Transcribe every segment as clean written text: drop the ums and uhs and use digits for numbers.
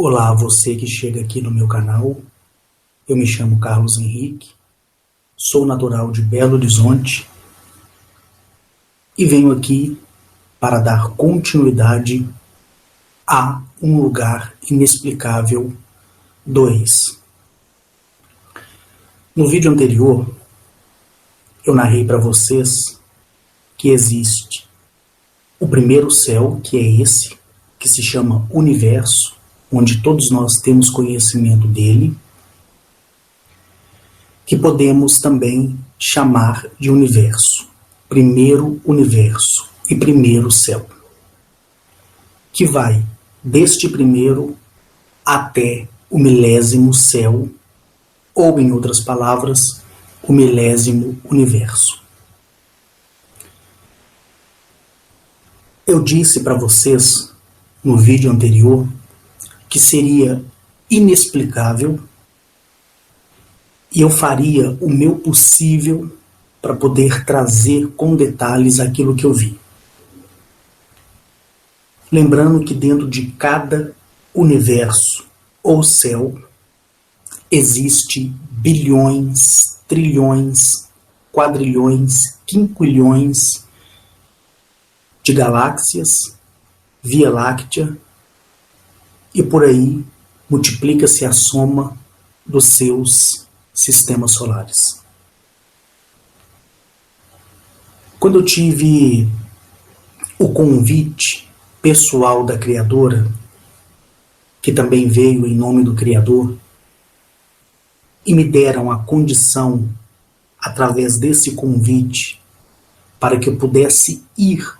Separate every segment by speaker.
Speaker 1: Olá, você que chega aqui no meu canal. Eu me chamo Carlos Henrique, sou natural de Belo Horizonte e venho aqui para dar continuidade a Um Lugar Inexplicável 2. No vídeo anterior, eu narrei para vocês que existe o primeiro céu, que é esse, que se chama Universo, onde todos nós temos conhecimento dele, que podemos também chamar de universo, primeiro universo e primeiro céu, que vai deste primeiro até o milésimo céu, ou em outras palavras, o milésimo universo. Eu disse para vocês no vídeo anterior que seria inexplicável e eu faria o meu possível para poder trazer com detalhes aquilo que eu vi. Lembrando que dentro de cada universo ou céu existe bilhões, trilhões, quadrilhões, quinquilhões de galáxias, Via Láctea, e por aí multiplica-se a soma dos seus sistemas solares. Quando eu tive o convite pessoal da Criadora, que também veio em nome do Criador, e me deram a condição, através desse convite, para que eu pudesse ir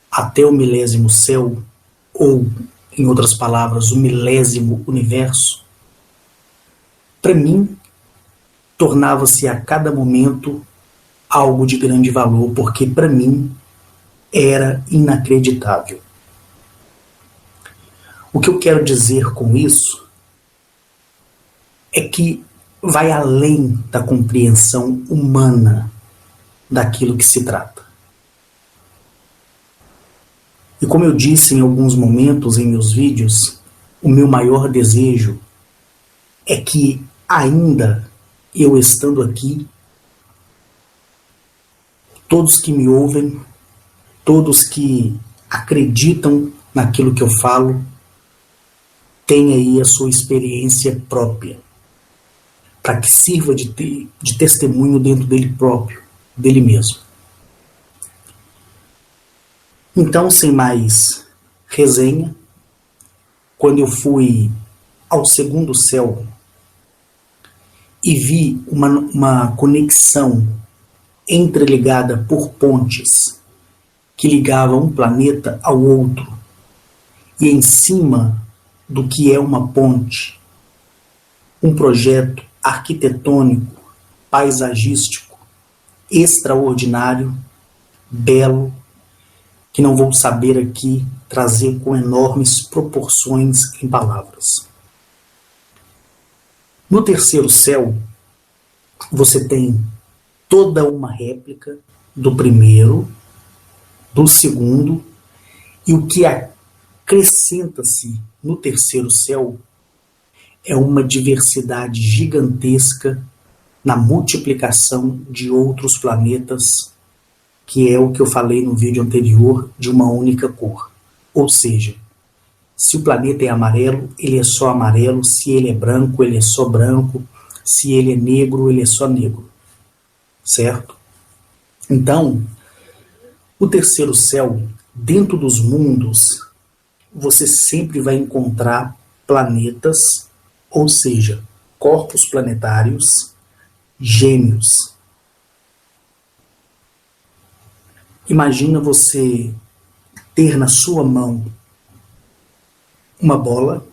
Speaker 1: até o milésimo céu, ou, em outras palavras, o milésimo universo, para mim, tornava-se a cada momento algo de grande valor, porque para mim era inacreditável. O que eu quero dizer com isso é que vai além da compreensão humana daquilo que se trata. E como eu disse em alguns momentos em meus vídeos, o meu maior desejo é que ainda eu estando aqui, todos que me ouvem, todos que acreditam naquilo que eu falo, tenham aí a sua experiência própria, para que sirva de testemunho dentro dele próprio, dele mesmo. Então, sem mais resenha, quando eu fui ao segundo céu e vi uma conexão entreligada por pontes que ligavam um planeta ao outro, e em cima do que é uma ponte, um projeto arquitetônico, paisagístico, extraordinário, belo, que não vou saber aqui trazer com enormes proporções em palavras. No terceiro céu, você tem toda uma réplica do primeiro, do segundo, e o que acrescenta-se no terceiro céu é uma diversidade gigantesca na multiplicação de outros planetas, que é o que eu falei no vídeo anterior, de uma única cor. Ou seja, se o planeta é amarelo, ele é só amarelo; se ele é branco, ele é só branco; se ele é negro, ele é só negro. Certo? Então, o terceiro céu, dentro dos mundos, você sempre vai encontrar planetas, ou seja, corpos planetários gêmeos. Imagina você ter na sua mão uma bola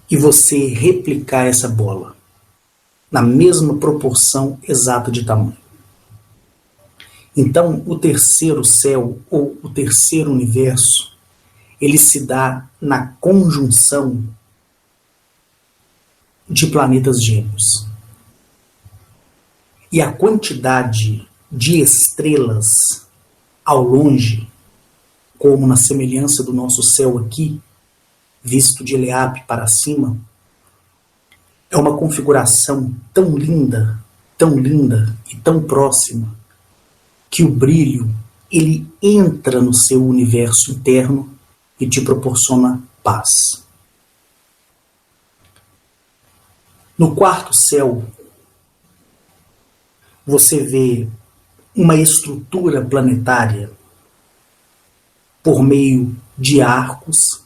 Speaker 1: e você replicar essa bola na mesma proporção exata de tamanho. Então, o terceiro céu, ou o terceiro universo, ele se dá na conjunção de planetas gêmeos. E a quantidade de estrelas ao longe, como na semelhança do nosso céu aqui, visto de Eleape para cima, é uma configuração tão linda e tão próxima, que o brilho, ele entra no seu universo interno e te proporciona paz. No quarto céu, você vê uma estrutura planetária por meio de arcos,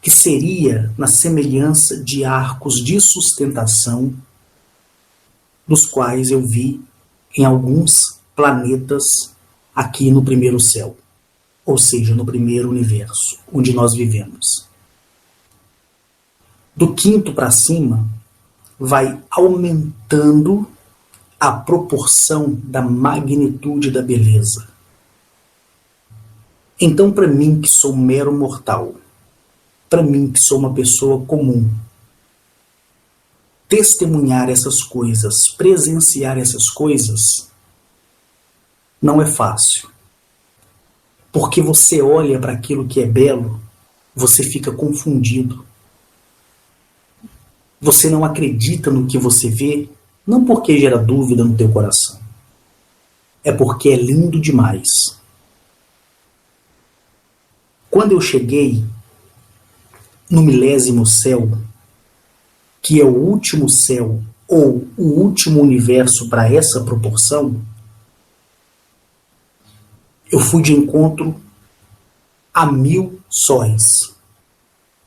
Speaker 1: que seria na semelhança de arcos de sustentação, dos quais eu vi em alguns planetas aqui no primeiro céu, ou seja, no primeiro universo, onde nós vivemos. Do quinto para cima, vai aumentando a proporção da magnitude da beleza. Então, para mim, que sou mero mortal, para mim, que sou uma pessoa comum, testemunhar essas coisas, presenciar essas coisas, não é fácil. Porque você olha para aquilo que é belo, você fica confundido. Você não acredita no que você vê, não porque gera dúvida no teu coração. É porque é lindo demais. Quando eu cheguei no 1000º céu, que é o último céu ou o último universo para essa proporção, eu fui de encontro a 1000 sóis.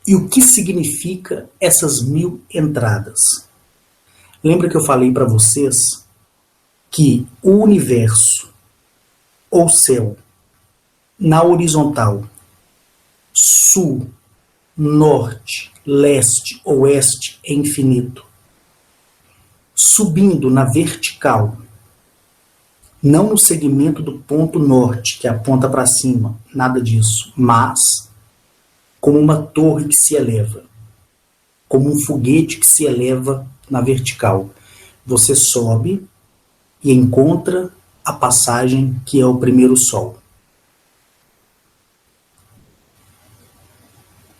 Speaker 1: E o que significa essas 1000 entradas? Lembra que eu falei para vocês que o universo, ou céu, na horizontal, sul, norte, leste, oeste é infinito. Subindo na vertical, não no segmento do ponto norte, que aponta para cima, nada disso, mas como uma torre que se eleva, como um foguete que se eleva na vertical. Você sobe e encontra a passagem que é o primeiro sol.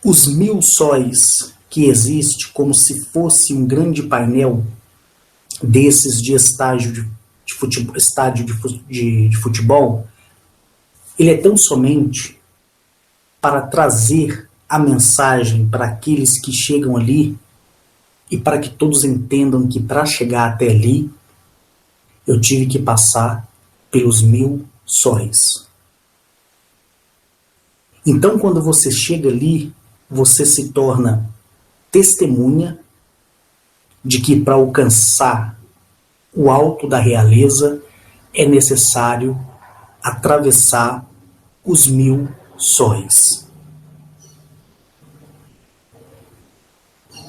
Speaker 1: Os 1000 sóis que existe como se fosse um grande painel desses de estádio de futebol, ele é tão somente para trazer a mensagem para aqueles que chegam ali e para que todos entendam que para chegar até ali eu tive que passar pelos 1000 sóis. Então, quando você chega ali, você se torna testemunha de que para alcançar o alto da realeza é necessário atravessar os 1000 sóis.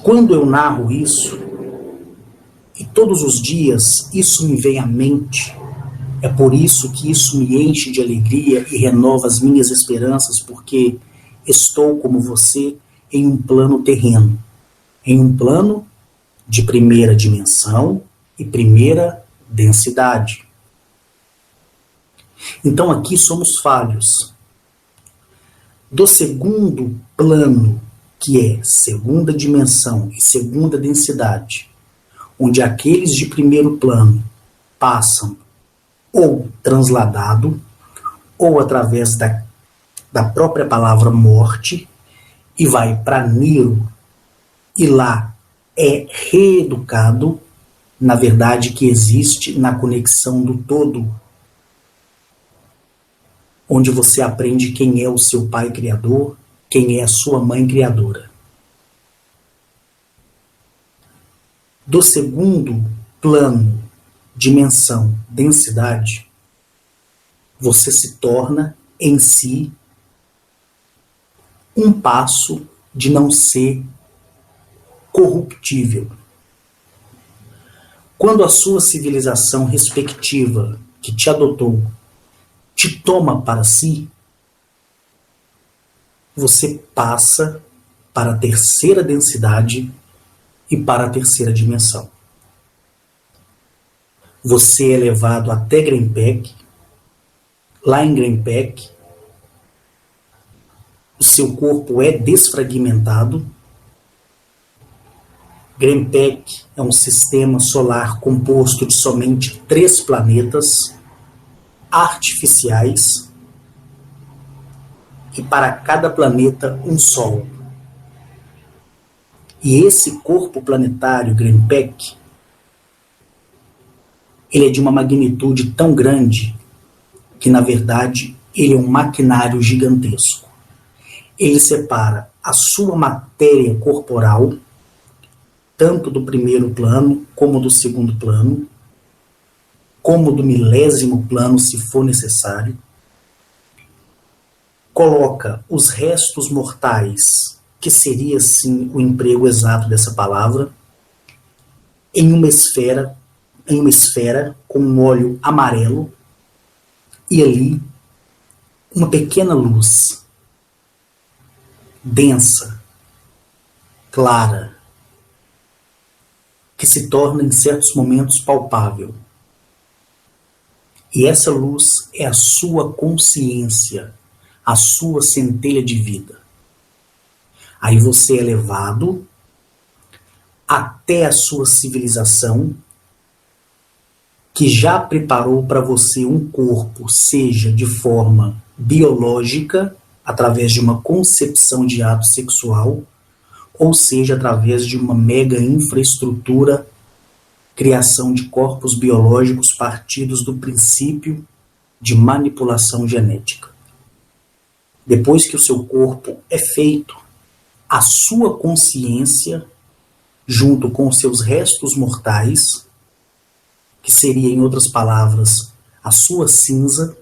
Speaker 1: Quando eu narro isso, e todos os dias isso me vem à mente, é por isso que isso me enche de alegria e renova as minhas esperanças, porque estou, como você, em um plano terreno, em um plano de primeira dimensão e primeira densidade. Então aqui somos falhos. Do segundo plano, que é segunda dimensão e segunda densidade, onde aqueles de primeiro plano passam ou transladado, ou através da própria palavra morte, e vai para Niro, e lá é reeducado, na verdade que existe na conexão do todo, onde você aprende quem é o seu pai criador, quem é a sua mãe criadora. Do segundo plano, dimensão, densidade, você se torna em si um passo de não ser corruptível. Quando a sua civilização respectiva, que te adotou, te toma para si, você passa para a terceira densidade e para a terceira dimensão. Você é levado até Grempec. Lá em Grempec, seu corpo é desfragmentado. Grempec é um sistema solar composto de somente 3 planetas artificiais e para cada planeta um Sol. E esse corpo planetário, Grempec, ele é de uma magnitude tão grande que, na verdade, ele é um maquinário gigantesco. Ele separa a sua matéria corporal, tanto do primeiro plano, como do segundo plano, como do milésimo plano, se for necessário. Coloca os restos mortais, que seria, sim, o emprego exato dessa palavra, em uma esfera com um óleo amarelo, e ali uma pequena luz, densa, clara, que se torna em certos momentos palpável. E essa luz é a sua consciência, a sua centelha de vida. Aí você é levado até a sua civilização, que já preparou para você um corpo, seja de forma biológica, através de uma concepção de ato sexual, ou seja, através de uma mega infraestrutura, criação de corpos biológicos partidos do princípio de manipulação genética. Depois que o seu corpo é feito, a sua consciência, junto com os seus restos mortais, que seria, em outras palavras, a sua cinza,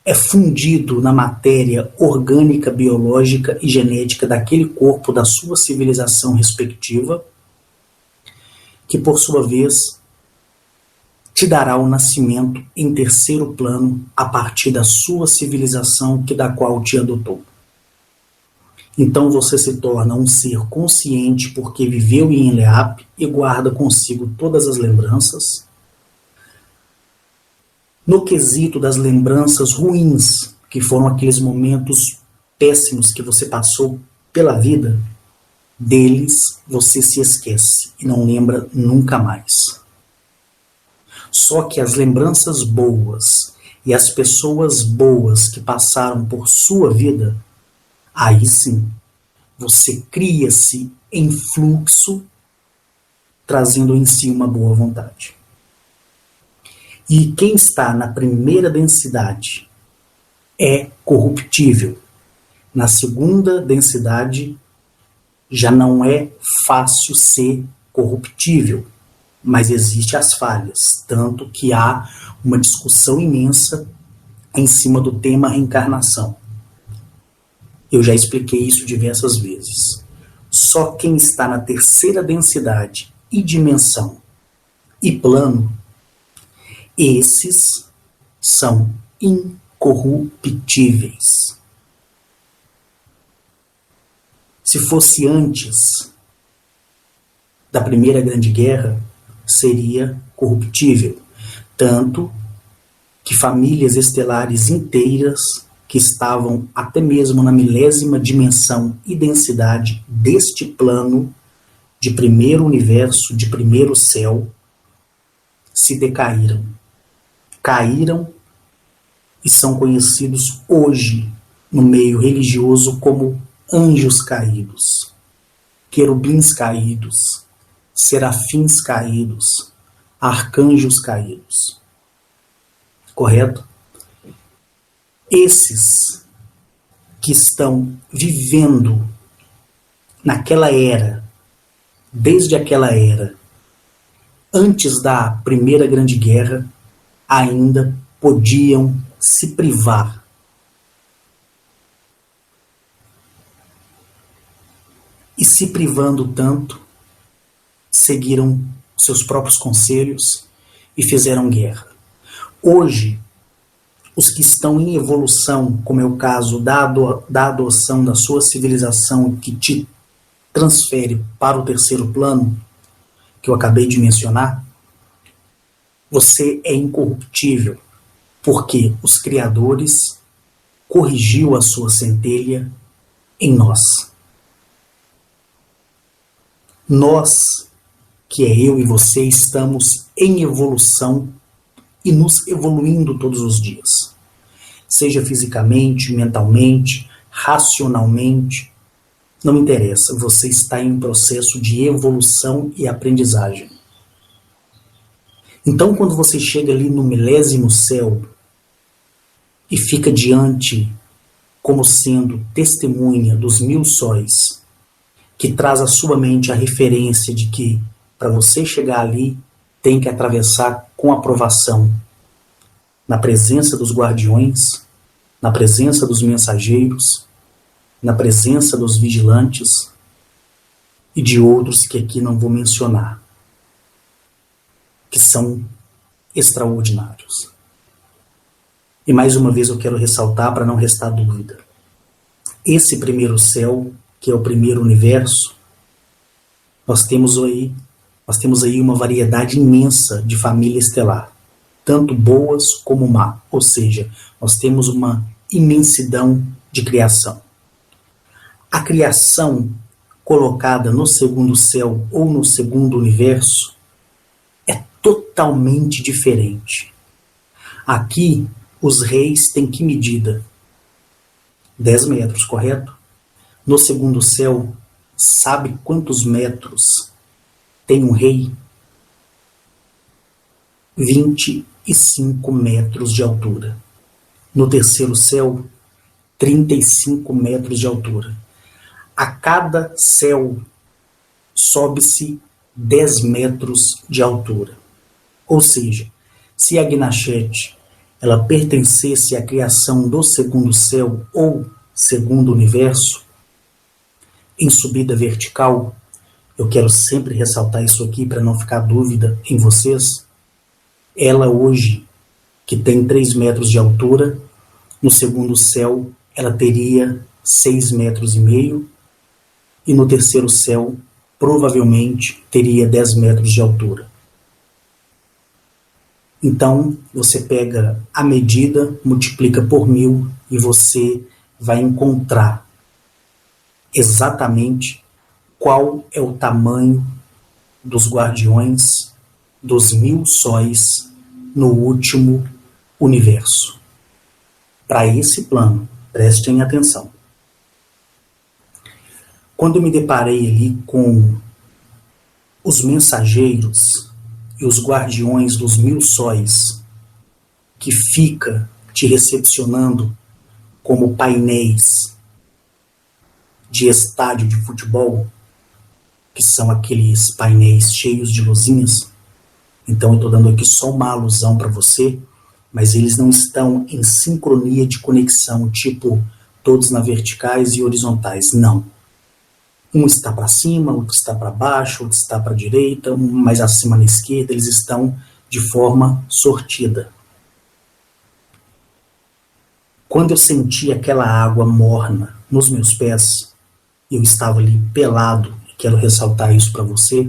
Speaker 1: é fundido na matéria orgânica, biológica e genética daquele corpo da sua civilização respectiva, que, por sua vez, te dará o nascimento em terceiro plano a partir da sua civilização da qual te adotou. Então você se torna um ser consciente porque viveu em Eleap e guarda consigo todas as lembranças. No quesito das lembranças ruins, que foram aqueles momentos péssimos que você passou pela vida, deles você se esquece e não lembra nunca mais. Só que as lembranças boas e as pessoas boas que passaram por sua vida, aí sim, você cria-se em fluxo, trazendo em si uma boa vontade. E quem está na primeira densidade é corruptível. Na segunda densidade, já não é fácil ser corruptível, mas existem as falhas, tanto que há uma discussão imensa em cima do tema reencarnação. Eu já expliquei isso diversas vezes. Só quem está na terceira densidade e dimensão e plano, esses são incorruptíveis. Se fosse antes da Primeira Grande Guerra, seria corruptível. Tanto que famílias estelares inteiras que estavam até mesmo na milésima dimensão e densidade deste plano de primeiro universo, de primeiro céu, se decaíram. Caíram e são conhecidos hoje no meio religioso como anjos caídos, querubins caídos, serafins caídos, arcanjos caídos. Correto? Esses que estão vivendo naquela era, desde aquela era, antes da Primeira Grande Guerra, ainda podiam se privar e, se privando tanto, seguiram seus próprios conselhos e fizeram guerra. Hoje, os que estão em evolução, como é o caso da adoção da sua civilização que te transfere para o terceiro plano, que eu acabei de mencionar, você é incorruptível, porque os criadores corrigiu a sua centelha em nós. Nós, que é eu e você, estamos em evolução e nos evoluindo todos os dias. Seja fisicamente, mentalmente, racionalmente, não interessa, você está em um processo de evolução e aprendizagem. Então, quando você chega ali no milésimo céu e fica diante como sendo testemunha dos 1000 sóis, que traz à sua mente a referência de que para você chegar ali tem que atravessar com aprovação, na presença dos guardiões, na presença dos mensageiros, na presença dos vigilantes e de outros que aqui não vou mencionar, que são extraordinários. E mais uma vez eu quero ressaltar para não restar dúvida. Esse primeiro céu, que é o primeiro universo, nós temos aí uma variedade imensa de família estelar, tanto boas como má, ou seja, nós temos uma imensidão de criação. A criação colocada no segundo céu ou no segundo universo é totalmente diferente. Aqui, os reis têm que medida? 10 metros, correto? No segundo céu, sabe quantos metros tem um rei? 25 metros de altura. No terceiro céu, 35 metros de altura. A cada céu sobe-se 10 metros de altura. Ou seja, se a Gnachete ela pertencesse à criação do segundo céu ou segundo universo, em subida vertical, eu quero sempre ressaltar isso aqui para não ficar dúvida em vocês, ela hoje, que tem 3 metros de altura, no segundo céu ela teria 6 metros e meio, e no terceiro céu provavelmente teria 10 metros de altura. Então, você pega a medida, multiplica por 1000 e você vai encontrar exatamente qual é o tamanho dos guardiões dos 1000 sóis no último universo. Para esse plano, prestem atenção. Quando eu me deparei ali com os mensageiros e os guardiões dos 1000 sóis, que fica te recepcionando como painéis de estádio de futebol, que são aqueles painéis cheios de luzinhas. Então eu estou dando aqui só uma alusão para você, mas eles não estão em sincronia de conexão, tipo todos na verticais e horizontais, não. Um está para cima, outro está para baixo, outro está para a direita, um mais acima na esquerda, eles estão de forma sortida. Quando eu senti aquela água morna nos meus pés, eu estava ali pelado, e quero ressaltar isso para você,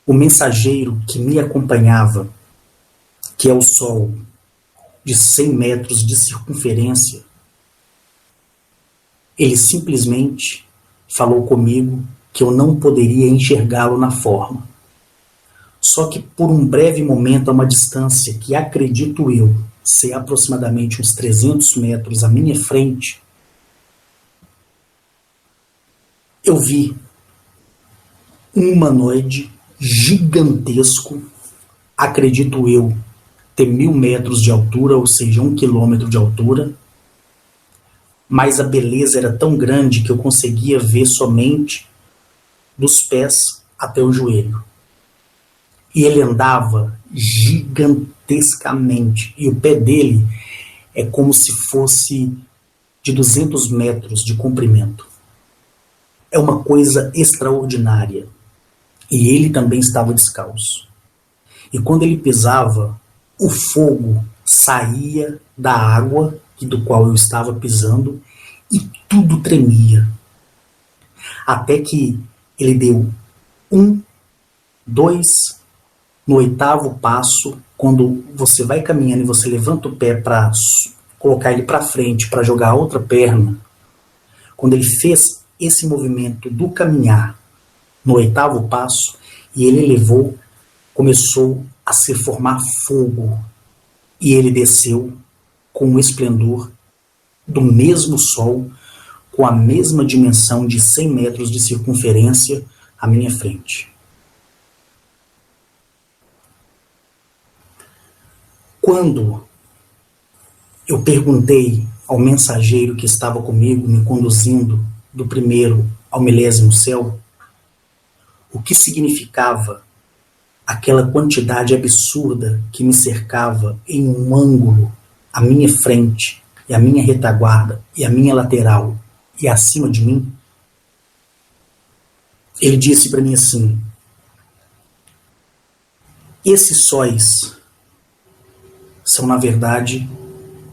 Speaker 1: o mensageiro que me acompanhava, que é o Sol, de 100 metros de circunferência, ele simplesmente falou comigo que eu não poderia enxergá-lo na forma. Só que por um breve momento, a uma distância que acredito eu ser aproximadamente uns 300 metros à minha frente, eu vi um humanoide gigantesco, acredito eu, ter 1000 metros de altura, ou seja, 1 quilômetro de altura, mas a beleza era tão grande que eu conseguia ver somente dos pés até o joelho. E ele andava gigantescamente, e o pé dele é como se fosse de 200 metros de comprimento. É uma coisa extraordinária. E ele também estava descalço. E quando ele pisava, o fogo saía da água do qual eu estava pisando e tudo tremia. Até que ele deu 1, 2, no 8º passo, quando você vai caminhando e você levanta o pé para colocar ele para frente para jogar a outra perna, quando ele fez esse movimento do caminhar no 8º passo, e ele elevou, começou a se formar fogo, e ele desceu com o esplendor do mesmo sol, com a mesma dimensão de 100 metros de circunferência à minha frente. Quando eu perguntei ao mensageiro que estava comigo, me conduzindo do 1º ao 1000º céu, o que significava aquela quantidade absurda que me cercava em um ângulo à minha frente, e à minha retaguarda, e à minha lateral, e acima de mim, ele disse para mim assim: esses sóis são, na verdade,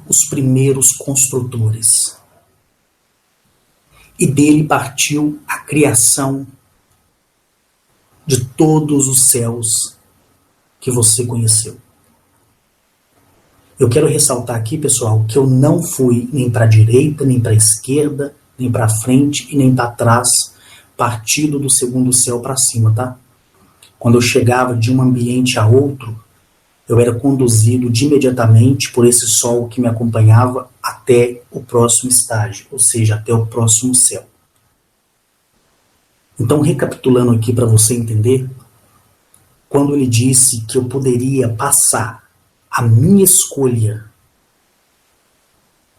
Speaker 1: os primeiros construtores. E dele partiu a criação de todos os céus que você conheceu. Eu quero ressaltar aqui, pessoal, que eu não fui nem para a direita, nem para a esquerda, nem para frente e nem para trás, partido do 2º céu para cima, tá? Quando eu chegava de um ambiente a outro, eu era conduzido de imediatamente por esse sol que me acompanhava até o próximo estágio, ou seja, até o próximo céu. Então, recapitulando aqui para você entender, quando ele disse que eu poderia passar a minha escolha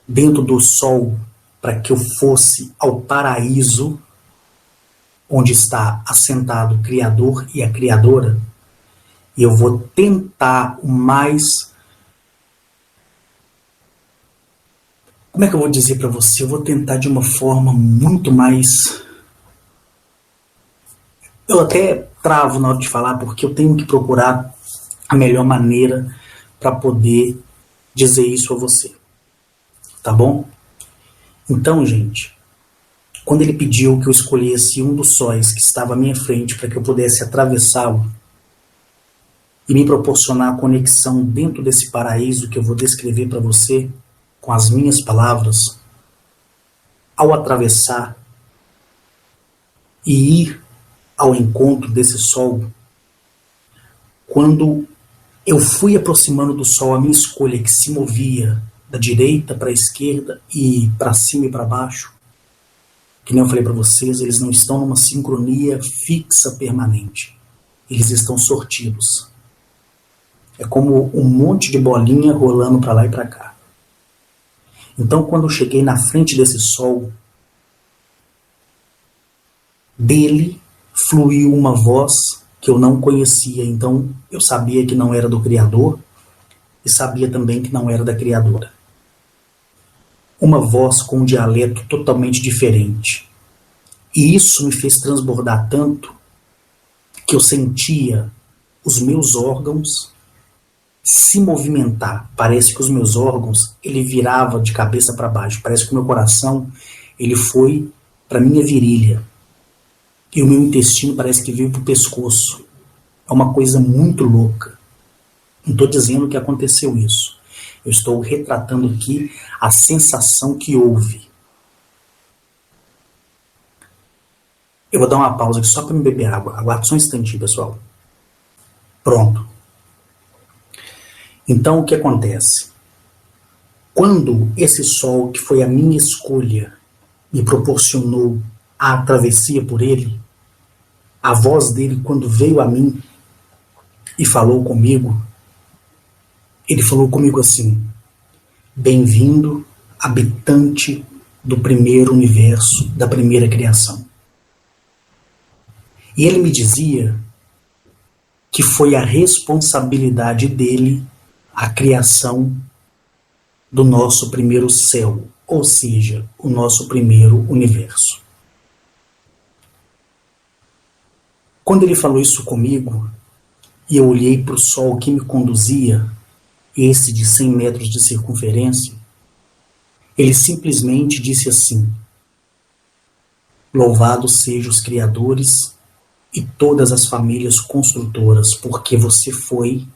Speaker 1: dentro do sol para que eu fosse ao paraíso, onde está assentado o Criador e a Criadora, e eu vou tentar o mais... Como é que eu vou dizer para você? Eu vou tentar de uma forma muito mais... Eu até travo na hora de falar, porque eu tenho que procurar a melhor maneira para poder dizer isso a você. Tá bom? Então, gente, quando ele pediu que eu escolhesse um dos sóis que estava à minha frente para que eu pudesse atravessá-lo e me proporcionar a conexão dentro desse paraíso que eu vou descrever para você com as minhas palavras, ao atravessar e ir ao encontro desse sol, quando eu fui aproximando do sol, a minha escolha que se movia da direita para a esquerda e para cima e para baixo, que nem eu falei para vocês, eles não estão numa sincronia fixa permanente. Eles estão sortidos. É como um monte de bolinha rolando para lá e para cá. Então, quando eu cheguei na frente desse sol, dele fluiu uma voz que eu não conhecia. Então, eu sabia que não era do Criador e sabia também que não era da Criadora. Uma voz com um dialeto totalmente diferente. E isso me fez transbordar tanto que eu sentia os meus órgãos se movimentar. Parece que os meus órgãos, ele virava de cabeça para baixo. Parece que o meu coração, ele foi para minha virilha. E o meu intestino parece que veio para o pescoço. É uma coisa muito louca. Não estou dizendo que aconteceu isso. Eu estou retratando aqui a sensação que houve. Eu vou dar uma pausa aqui só para me beber água. Aguarde só um instantinho, pessoal. Pronto. Então, o que acontece? Quando esse sol, que foi a minha escolha, me proporcionou a travessia por ele, a voz dele, quando veio a mim e falou comigo, ele falou comigo assim: bem-vindo, habitante do primeiro universo, da primeira criação. E ele me dizia que foi a responsabilidade dele a criação do nosso primeiro céu, ou seja, o nosso primeiro universo. Quando ele falou isso comigo, e eu olhei para o sol que me conduzia, esse de 100 metros de circunferência, ele simplesmente disse assim: louvados sejam os criadores e todas as famílias construtoras, porque você foi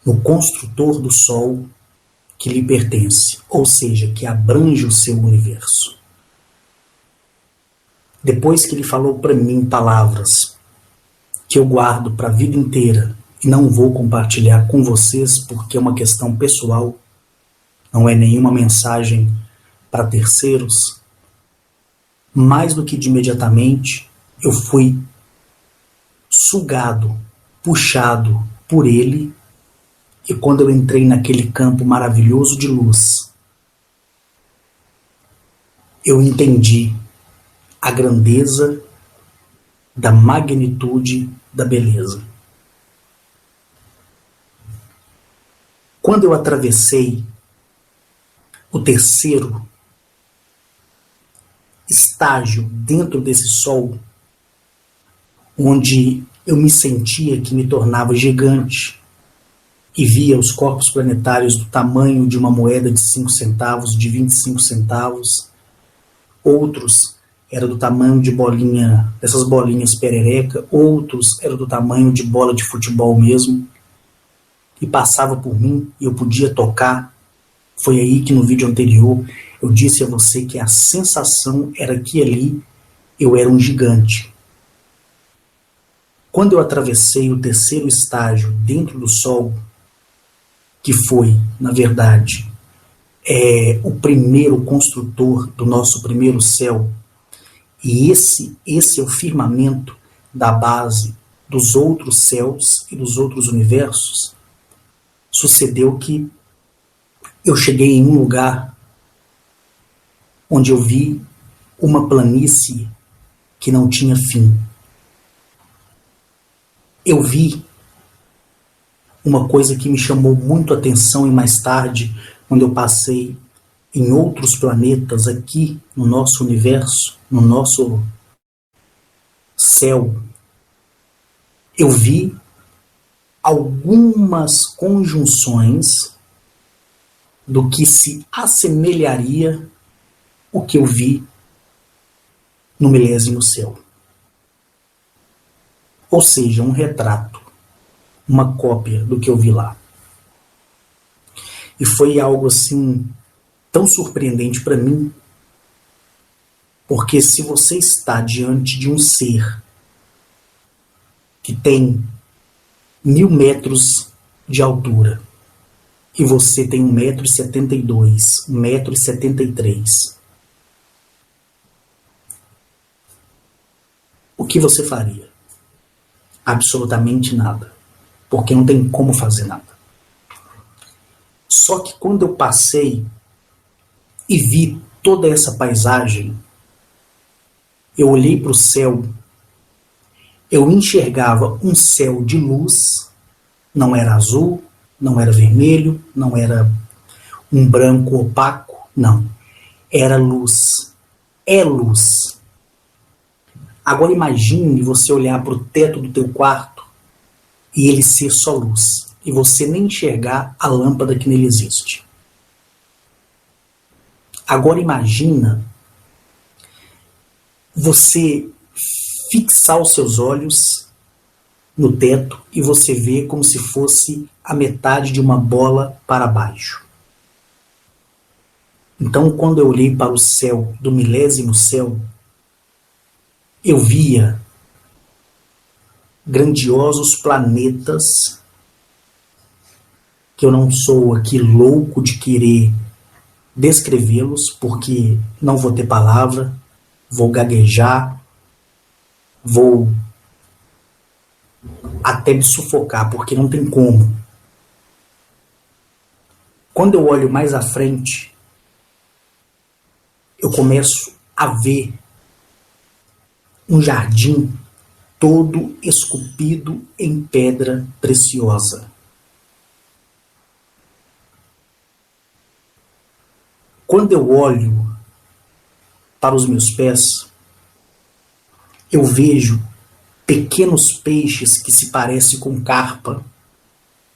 Speaker 1: no construtor do sol que lhe pertence, ou seja, que abrange o seu universo. Depois que ele falou para mim palavras que eu guardo para a vida inteira e não vou compartilhar com vocês porque é uma questão pessoal, não é nenhuma mensagem para terceiros, mais do que de imediatamente eu fui sugado, puxado por ele, e quando eu entrei naquele campo maravilhoso de luz, eu entendi a grandeza da magnitude da beleza. Quando eu atravessei o terceiro estágio dentro desse sol, onde eu me sentia que me tornava gigante e via os corpos planetários do tamanho de uma moeda de 5 centavos, de 25 centavos, outros eram do tamanho de bolinha, dessas bolinhas perereca, outros eram do tamanho de bola de futebol mesmo, e passava por mim e eu podia tocar. Foi aí que no vídeo anterior eu disse a você que a sensação era que ali eu era um gigante. Quando eu atravessei o terceiro estágio dentro do Sol, que foi, na verdade, o primeiro construtor do nosso primeiro céu, e esse é o firmamento da base dos outros céus e dos outros universos, sucedeu que eu cheguei em um lugar onde eu vi uma planície que não tinha fim. Eu vi uma coisa que me chamou muito a atenção, e mais tarde, quando eu passei em outros planetas aqui no nosso universo, no nosso céu, eu vi algumas conjunções do que se assemelharia o que eu vi no milésimo céu. Ou seja, um retrato, uma cópia do que eu vi lá. E foi algo assim tão surpreendente para mim, porque se você está diante de um ser que tem 1000 metros de altura e você tem 1,72 m, 1,73 m, o que você faria? Absolutamente nada, porque não tem como fazer nada. Só que quando eu passei e vi toda essa paisagem, eu olhei para o céu, eu enxergava um céu de luz, não era azul, não era vermelho, não era um branco opaco, não. Era luz. É luz. Agora imagine você olhar para o teto do teu quarto e ele ser só luz, e você nem enxergar a lâmpada que nele existe. Agora imagina você fixar os seus olhos no teto e você vê como se fosse a metade de uma bola para baixo. Então, quando eu olhei para o céu do milésimo céu, eu via grandiosos planetas, que eu não sou aqui louco de querer descrevê-los, porque não vou ter palavra, vou gaguejar, vou até me sufocar, porque não tem como. Quando eu olho mais à frente, eu começo a ver um jardim todo esculpido em pedra preciosa. Quando eu olho para os meus pés, eu vejo pequenos peixes que se parecem com carpa,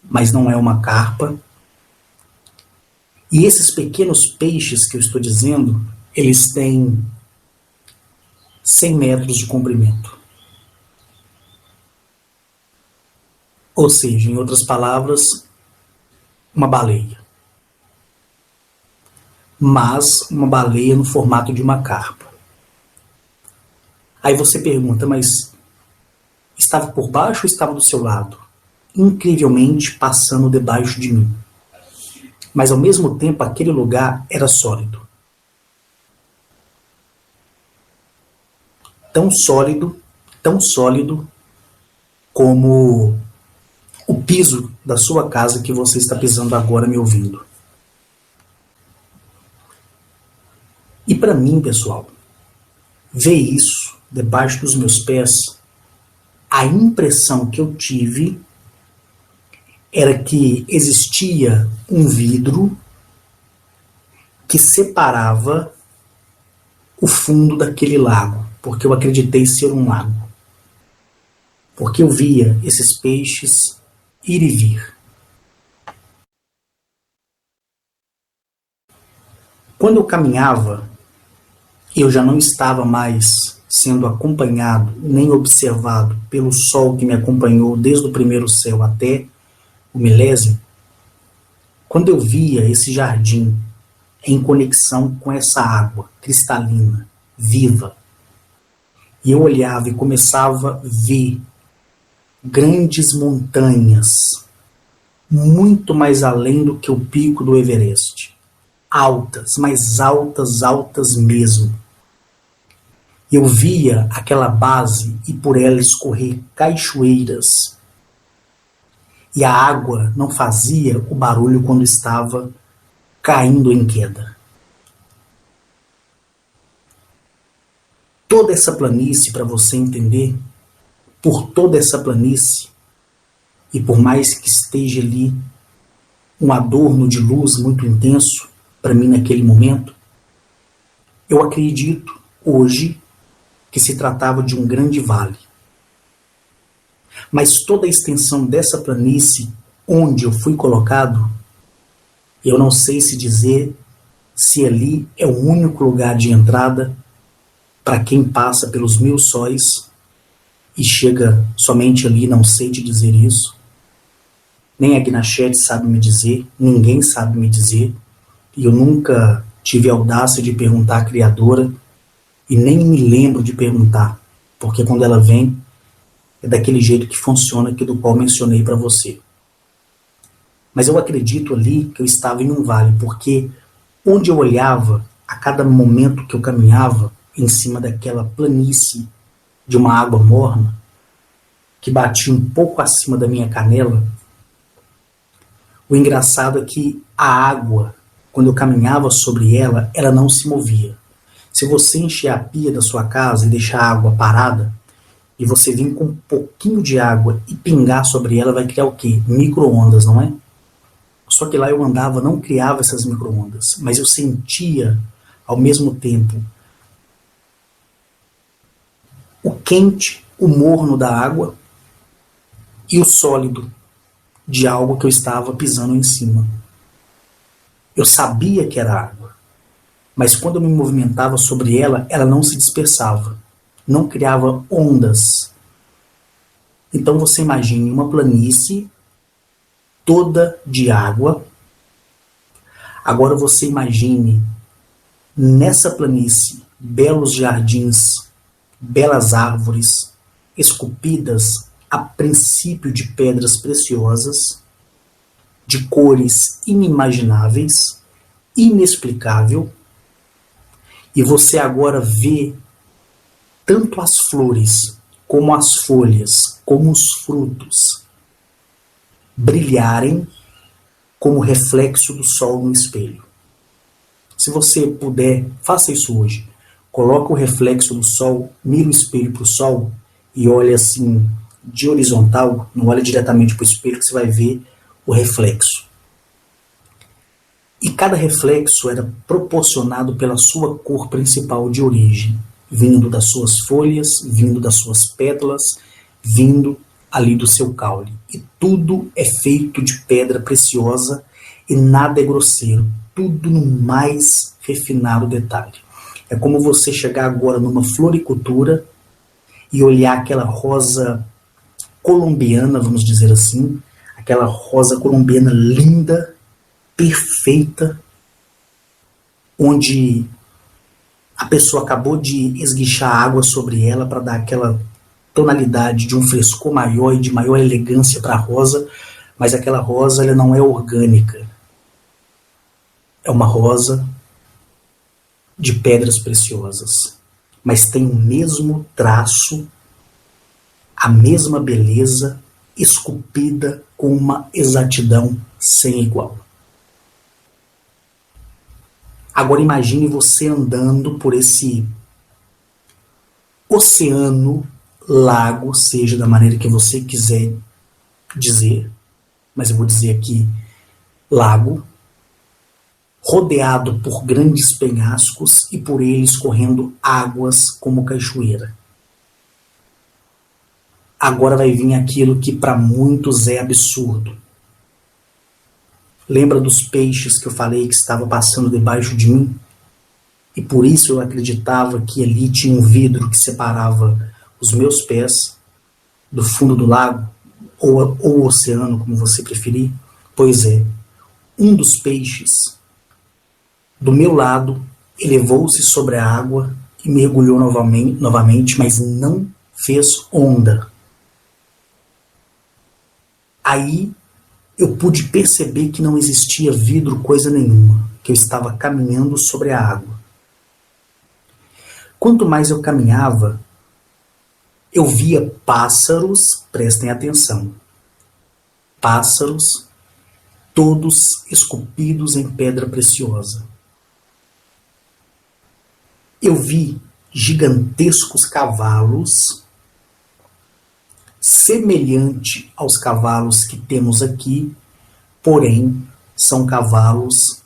Speaker 1: mas não é uma carpa. E esses pequenos peixes que eu estou dizendo, eles têm 100 metros de comprimento. Ou seja, em outras palavras, uma baleia. mas uma baleia no formato de uma carpa. Aí você pergunta, mas estava por baixo ou estava do seu lado? Incrivelmente passando debaixo de mim. Mas ao mesmo tempo aquele lugar era sólido. Tão sólido como o piso da sua casa que você está pisando agora me ouvindo. E para mim, pessoal, ver isso debaixo dos meus pés, a impressão que eu tive era que existia um vidro que separava o fundo daquele lago, porque eu acreditei ser um lago. Porque eu via esses peixes ir e vir. Quando eu caminhava, eu já não estava mais sendo acompanhado nem observado pelo sol que me acompanhou desde o primeiro céu até o milésimo. Quando eu via esse jardim em conexão com essa água cristalina, viva, e eu olhava e começava a ver grandes montanhas, muito mais além do que o pico do Everest. Altas, mais altas, altas mesmo. Eu via aquela base e por ela escorrer cachoeiras. E a água não fazia o barulho quando estava caindo em queda. Toda essa planície, para você entender, por toda essa planície, e por mais que esteja ali um adorno de luz muito intenso, para mim naquele momento, eu acredito hoje que se tratava de um grande vale. Mas toda a extensão dessa planície onde eu fui colocado, eu não sei se dizer se ali é o único lugar de entrada para quem passa pelos 1000 sóis e chega somente ali, não sei te dizer isso. Nem a Gnachete sabe me dizer, ninguém sabe me dizer, e eu nunca tive a audácia de perguntar à Criadora, e nem me lembro de perguntar, porque quando ela vem, é daquele jeito que funciona, que do qual mencionei para você. Mas eu acredito ali que eu estava em um vale, porque onde eu olhava, a cada momento que eu caminhava, em cima daquela planície de uma água morna, que batia um pouco acima da minha canela, o engraçado é que a água, quando eu caminhava sobre ela, ela não se movia. Se você encher a pia da sua casa e deixar a água parada, e você vir com um pouquinho de água e pingar sobre ela, vai criar o quê? Micro-ondas, não é? Só que lá eu andava, não criava essas micro-ondas, mas eu sentia, ao mesmo tempo, o quente, o morno da água e o sólido de algo que eu estava pisando em cima. Eu sabia que era água, mas quando eu me movimentava sobre ela, ela não se dispersava, não criava ondas. Então você imagine uma planície toda de água. Agora você imagine nessa planície belos jardins, belas árvores, esculpidas a princípio de pedras preciosas, de cores inimagináveis, inexplicável, e você agora vê tanto as flores, como as folhas, como os frutos brilharem como reflexo do sol no espelho. Se você puder, faça isso hoje. Coloca o reflexo do sol, mira o espelho para o sol e olha assim, de horizontal, não olha diretamente para o espelho que você vai ver o reflexo. E cada reflexo era proporcionado pela sua cor principal de origem, vindo das suas folhas, vindo das suas pétalas, vindo ali do seu caule. E tudo é feito de pedra preciosa e nada é grosseiro, tudo no mais refinado detalhe. É como você chegar agora numa floricultura e olhar aquela rosa colombiana, vamos dizer assim, aquela rosa colombiana linda, perfeita, onde a pessoa acabou de esguichar água sobre ela para dar aquela tonalidade de um frescor maior e de maior elegância para a rosa, mas aquela rosa ela não é orgânica. É uma rosa de pedras preciosas, mas tem o mesmo traço, a mesma beleza, esculpida com uma exatidão sem igual. Agora imagine você andando por esse oceano, lago, seja da maneira que você quiser dizer, mas eu vou dizer aqui lago, rodeado por grandes penhascos e por eles correndo águas como cachoeira. Agora vai vir aquilo que para muitos é absurdo. Lembra dos peixes que eu falei que estavam passando debaixo de mim? E por isso eu acreditava que ali tinha um vidro que separava os meus pés do fundo do lago, ou oceano, como você preferir. Pois é, um dos peixes do meu lado elevou-se sobre a água e mergulhou novamente, mas não fez onda. Aí eu pude perceber que não existia vidro coisa nenhuma, que eu estava caminhando sobre a água. Quanto mais eu caminhava, eu via pássaros, prestem atenção, pássaros todos esculpidos em pedra preciosa. Eu vi gigantescos cavalos, semelhante aos cavalos que temos aqui, porém são cavalos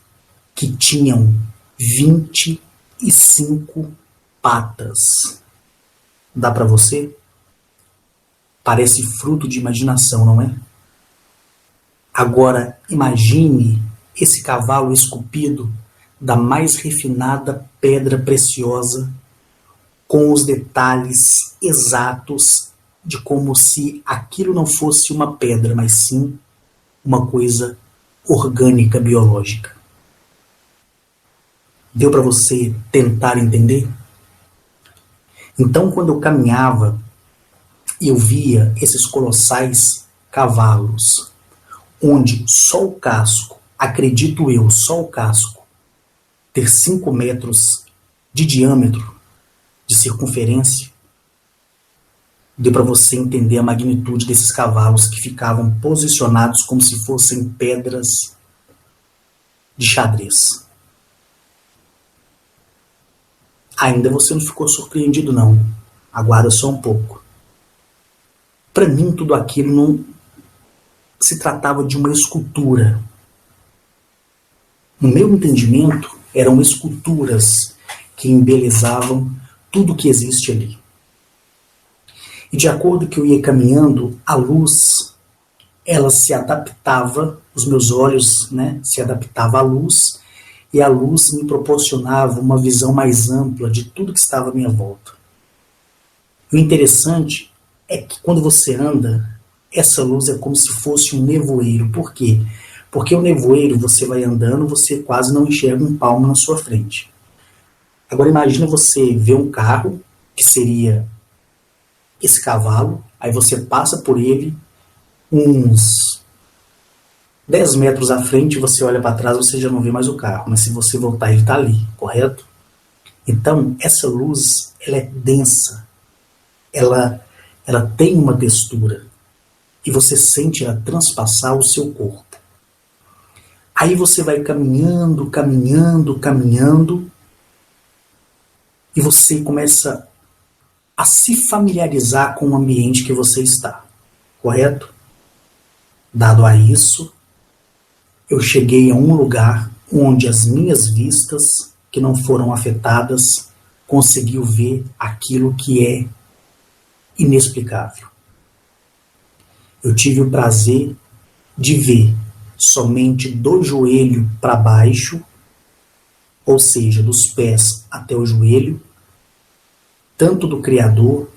Speaker 1: que tinham 25 patas. Dá para você? Parece fruto de imaginação, não é? Agora imagine esse cavalo esculpido da mais refinada pedra preciosa, com os detalhes exatos de como se aquilo não fosse uma pedra, mas sim uma coisa orgânica, biológica. Deu para você tentar entender? Então, quando eu caminhava, eu via esses colossais cavalos, onde só o casco, acredito eu, só o casco, ter 5 metros de diâmetro, de circunferência, deu para você entender a magnitude desses cavalos que ficavam posicionados como se fossem pedras de xadrez. Ainda você não ficou surpreendido, não. Aguarda só um pouco. Para mim, tudo aquilo não se tratava de uma escultura. No meu entendimento, eram esculturas que embelezavam tudo que existe ali. E de acordo que eu ia caminhando, a luz, ela se adaptava, os meus olhos, se adaptavam à luz, e a luz me proporcionava uma visão mais ampla de tudo que estava à minha volta. O interessante é que quando você anda, essa luz é como se fosse um nevoeiro. Por quê? Porque o nevoeiro, você vai andando, você quase não enxerga um palmo na sua frente. Agora imagina você ver um carro, que seria esse cavalo, aí você passa por ele uns 10 metros à frente, você olha para trás, você já não vê mais o carro, mas se você voltar, ele está ali, correto? Então, essa luz, ela é densa, ela tem uma textura, e você sente ela transpassar o seu corpo. Aí você vai caminhando, e você começa a se familiarizar com o ambiente que você está, correto? Dado a isso, eu cheguei a um lugar onde as minhas vistas, que não foram afetadas, conseguiu ver aquilo que é inexplicável. Eu tive o prazer de ver somente do joelho para baixo, ou seja, dos pés até o joelho, tanto do Criador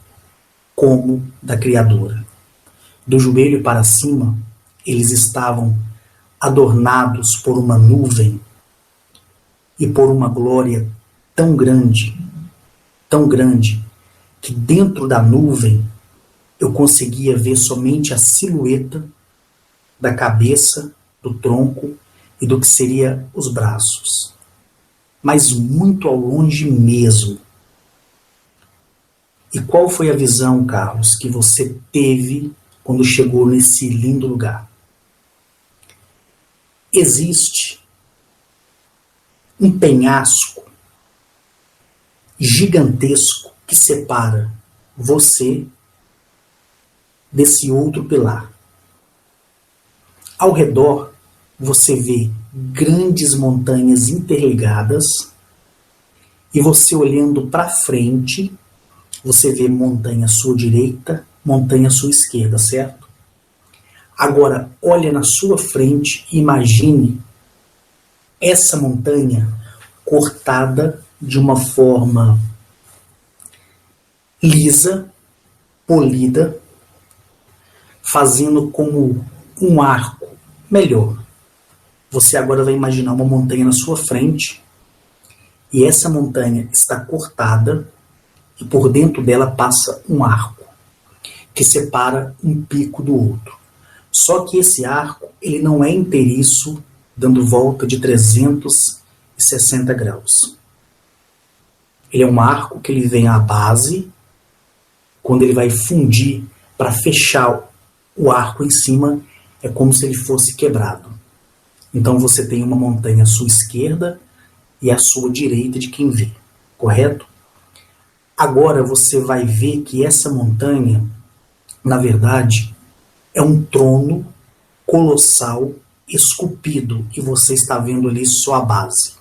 Speaker 1: como da Criadora. Do joelho para cima, eles estavam adornados por uma nuvem e por uma glória tão grande, que dentro da nuvem eu conseguia ver somente a silhueta da cabeça, do tronco e do que seria os braços. Mas muito ao longe mesmo. E qual foi a visão, Carlos, que você teve quando chegou nesse lindo lugar? Existe um penhasco gigantesco que separa você desse outro pilar. Ao redor, você vê grandes montanhas interligadas e você olhando para frente, você vê montanha à sua direita, montanha à sua esquerda, certo? Agora, olha na sua frente e imagine essa montanha cortada de uma forma lisa, polida, fazendo como um arco. Melhor, você agora vai imaginar uma montanha na sua frente e essa montanha está cortada e por dentro dela passa um arco que separa um pico do outro. Só que esse arco ele não é inteiriço, dando volta de 360 graus. Ele é um arco que ele vem à base, quando ele vai fundir para fechar o arco em cima, é como se ele fosse quebrado. Então você tem uma montanha à sua esquerda e à sua direita de quem vê, correto? Agora você vai ver que essa montanha, na verdade, é um trono colossal esculpido e você está vendo ali só a base.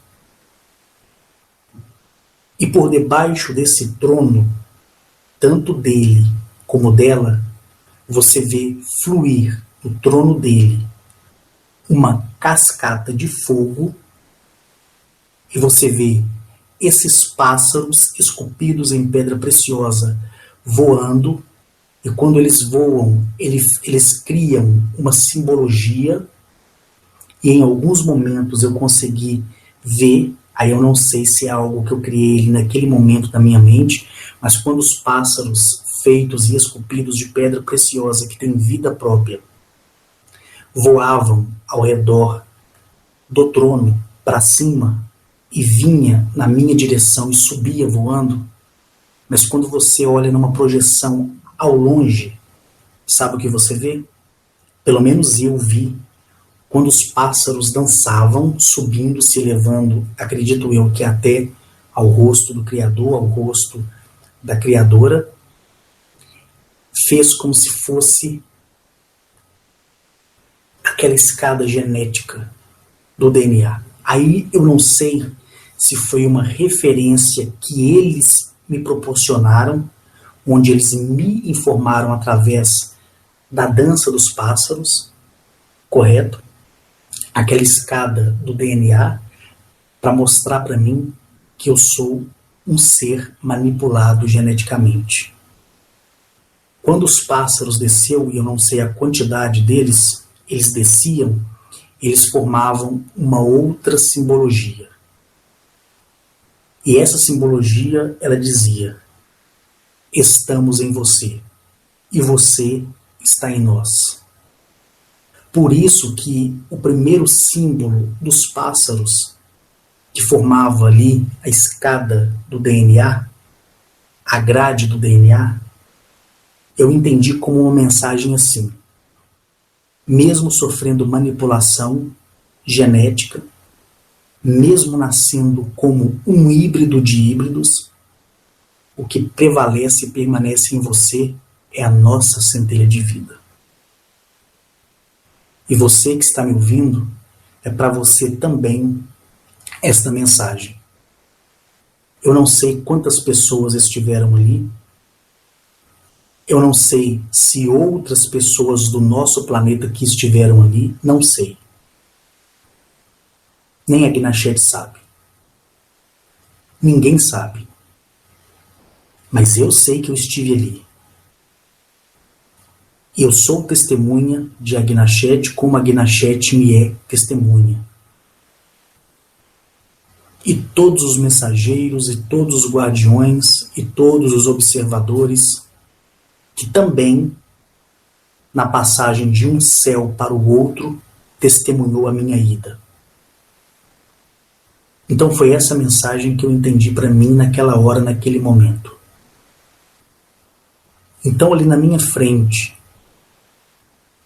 Speaker 1: E por debaixo desse trono, tanto dele como dela, você vê fluir do trono dele uma cascata de fogo e você vê esses pássaros esculpidos em pedra preciosa voando, e quando eles voam, eles criam uma simbologia, e em alguns momentos eu consegui ver, aí eu não sei se é algo que eu criei naquele momento da minha mente, mas quando os pássaros feitos e esculpidos de pedra preciosa, que tem vida própria, voavam ao redor do trono para cima e vinha na minha direção e subia voando, mas quando você olha numa projeção ao longe, sabe o que você vê? Pelo menos eu vi, quando os pássaros dançavam, subindo, se elevando, acredito eu que até ao rosto do Criador, ao rosto da Criadora, fez como se fosse aquela escada genética do DNA. Aí eu não sei se foi uma referência que eles me proporcionaram, onde eles me informaram através da dança dos pássaros, correto? Aquela escada do DNA para mostrar para mim que eu sou um ser manipulado geneticamente. Quando os pássaros desceram, e eu não sei a quantidade deles, eles desciam, eles formavam uma outra simbologia. E essa simbologia, ela dizia: estamos em você, e você está em nós. Por isso que o primeiro símbolo dos pássaros, que formava ali a escada do DNA, a grade do DNA, eu entendi como uma mensagem assim: mesmo sofrendo manipulação genética, mesmo nascendo como um híbrido de híbridos, o que prevalece e permanece em você é a nossa centelha de vida. E você que está me ouvindo, é para você também esta mensagem. Eu não sei quantas pessoas estiveram ali, eu não sei se outras pessoas do nosso planeta que estiveram ali, não sei. Nem a Gnachet sabe. Ninguém sabe. Mas eu sei que eu estive ali. E eu sou testemunha de Gnachet como a Gnachet me é testemunha. e todos os mensageiros, e todos os guardiões, e todos os observadores, que também, na passagem de um céu para o outro, testemunhou a minha ida. Então foi essa mensagem que eu entendi para mim naquela hora, naquele momento. Então ali na minha frente,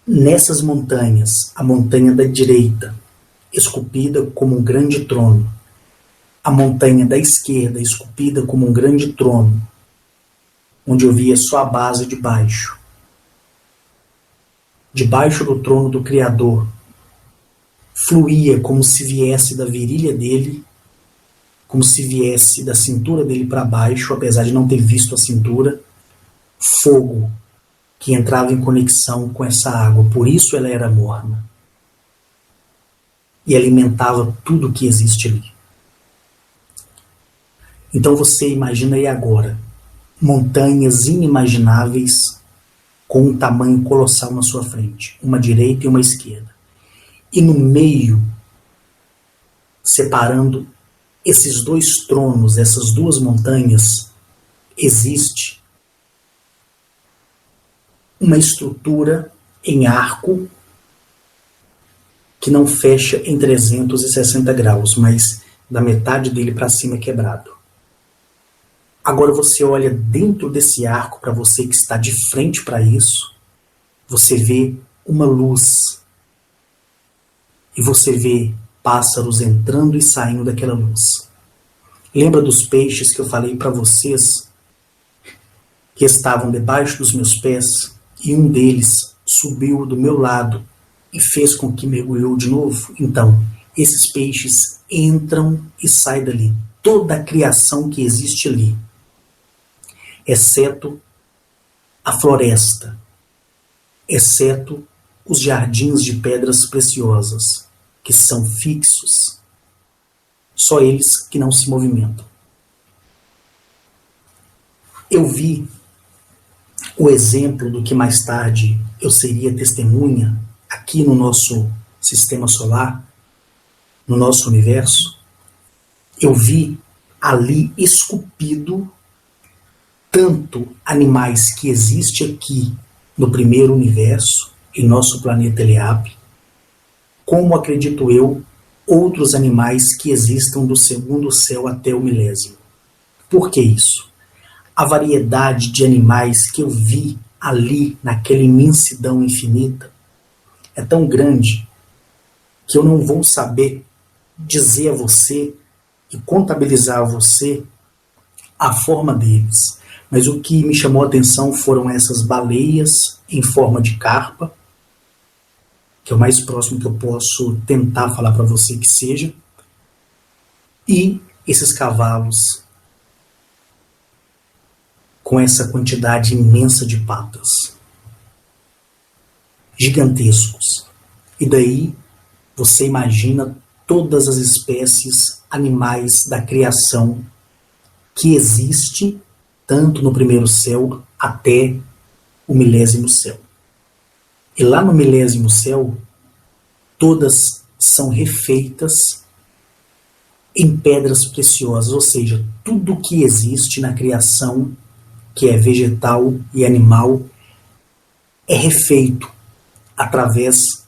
Speaker 1: nessas montanhas, a montanha da direita, esculpida como um grande trono, a montanha da esquerda, esculpida como um grande trono, onde eu via só a base de baixo. Debaixo do trono do Criador, fluía como se viesse da virilha dele, como se viesse da cintura dele para baixo, apesar de não ter visto a cintura, fogo que entrava em conexão com essa água. Por isso ela era morna. E alimentava tudo que existe ali. Então você imagina aí agora, montanhas inimagináveis com um tamanho colossal na sua frente, uma direita e uma esquerda. E no meio, separando esses dois tronos, essas duas montanhas, existe uma estrutura em arco que não fecha em 360 graus, mas da metade dele para cima é quebrado. Agora você olha dentro desse arco, para você que está de frente para isso, você vê uma luz. E você vê pássaros entrando e saindo daquela luz. Lembra dos peixes que eu falei para vocês, que estavam debaixo dos meus pés, e um deles subiu do meu lado e fez com que mergulhou de novo? Então, esses peixes entram e saem dali. Toda a criação que existe ali, exceto a floresta, exceto os jardins de pedras preciosas, que são fixos, só eles que não se movimentam. Eu vi o exemplo do que mais tarde eu seria testemunha aqui no nosso sistema solar, no nosso universo. Eu vi ali esculpido tanto animais que existem aqui no primeiro universo, em nosso planeta Eliape, como, acredito eu, outros animais que existam do segundo céu até o milésimo. Por que isso? A variedade de animais que eu vi ali, naquela imensidão infinita, é tão grande que eu não vou saber dizer a você e contabilizar a você a forma deles. Mas o que me chamou a atenção foram essas baleias em forma de carpa, que é o mais próximo que eu posso tentar falar para você que seja, e esses cavalos com essa quantidade imensa de patas, gigantescos. E daí você imagina todas as espécies animais da criação que existe tanto no primeiro céu até o milésimo céu. E lá no milésimo céu, todas são refeitas em pedras preciosas, ou seja, tudo que existe na criação, que é vegetal e animal, é refeito através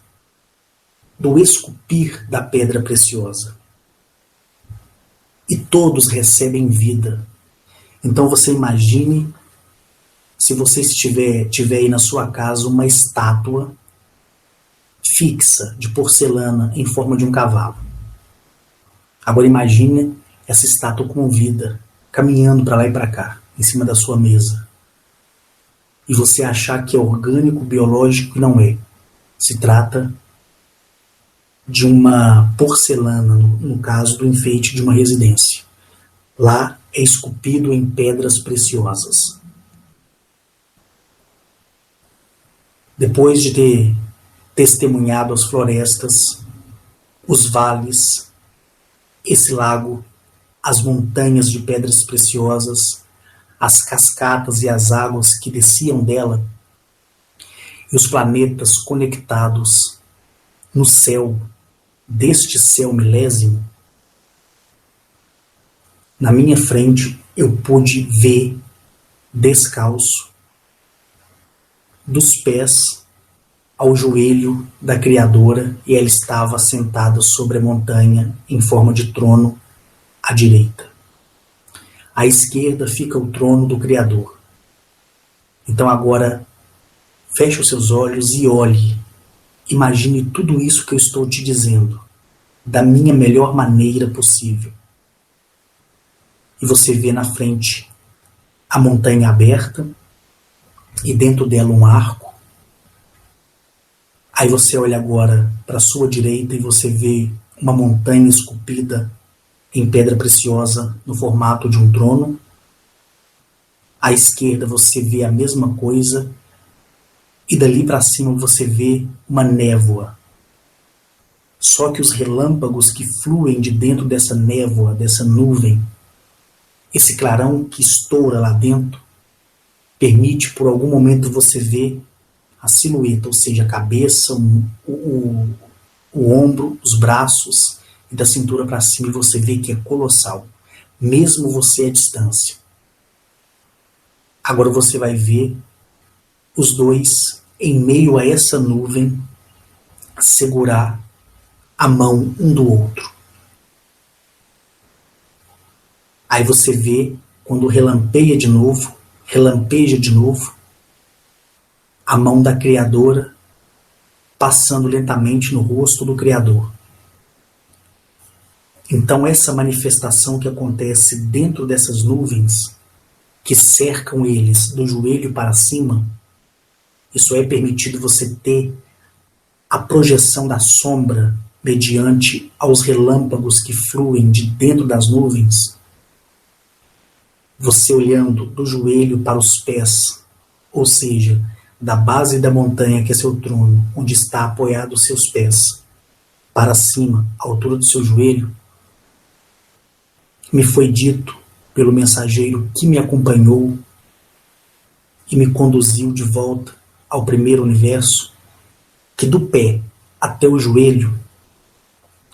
Speaker 1: do esculpir da pedra preciosa. E todos recebem vida. Então você imagine, se você tiver aí na sua casa uma estátua fixa de porcelana em forma de um cavalo. Agora imagine essa estátua com vida, caminhando para lá e para cá, em cima da sua mesa. E você achar que é orgânico, biológico, e não é. Se trata de uma porcelana, no caso do enfeite de uma residência. Lá é esculpido em pedras preciosas. Depois de ter testemunhado as florestas, os vales, esse lago, as montanhas de pedras preciosas, as cascatas e as águas que desciam dela, e os planetas conectados no céu, deste céu milésimo, na minha frente eu pude ver descalço, dos pés ao joelho da Criadora, e ela estava sentada sobre a montanha em forma de trono à direita. À esquerda fica o trono do Criador. Então agora feche os seus olhos e olhe. Imagine tudo isso que eu estou te dizendo, da minha melhor maneira possível. E você vê na frente a montanha aberta e dentro dela um arco. Aí você olha agora para a sua direita e você vê uma montanha esculpida em pedra preciosa no formato de um trono. À esquerda você vê a mesma coisa e dali para cima você vê uma névoa. Só que os relâmpagos que fluem de dentro dessa névoa, dessa nuvem, esse clarão que estoura lá dentro, permite por algum momento você ver a silhueta, ou seja, a cabeça, o ombro, os braços, e da cintura para cima, e você vê que é colossal, mesmo você à distância. Agora você vai ver os dois em meio a essa nuvem segurar a mão um do outro. Aí você vê quando relampeja de novo, a mão da Criadora passando lentamente no rosto do Criador. Então essa manifestação que acontece dentro dessas nuvens, que cercam eles do joelho para cima, isso é permitido você ter a projeção da sombra mediante aos relâmpagos que fluem de dentro das nuvens. Você olhando do joelho para os pés, ou seja, da base da montanha que é seu trono, onde está apoiado os seus pés, para cima, à altura do seu joelho, me foi dito pelo mensageiro que me acompanhou e me conduziu de volta ao primeiro universo, que do pé até o joelho,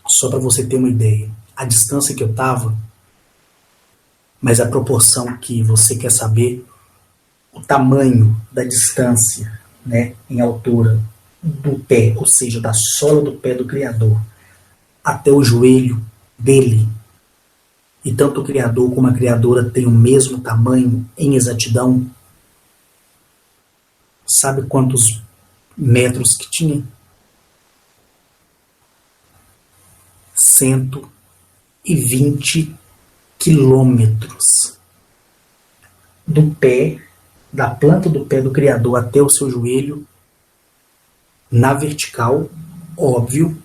Speaker 1: só para você ter uma ideia, a distância que eu estava, mas a proporção que você quer saber, o tamanho da distância, né, em altura do pé, ou seja, da sola do pé do Criador, até o joelho dele, e tanto o Criador como a Criadora têm o mesmo tamanho em exatidão. Sabe quantos metros que tinha? 120 quilômetros. Do pé, da planta do pé do Criador até o seu joelho, na vertical, óbvio,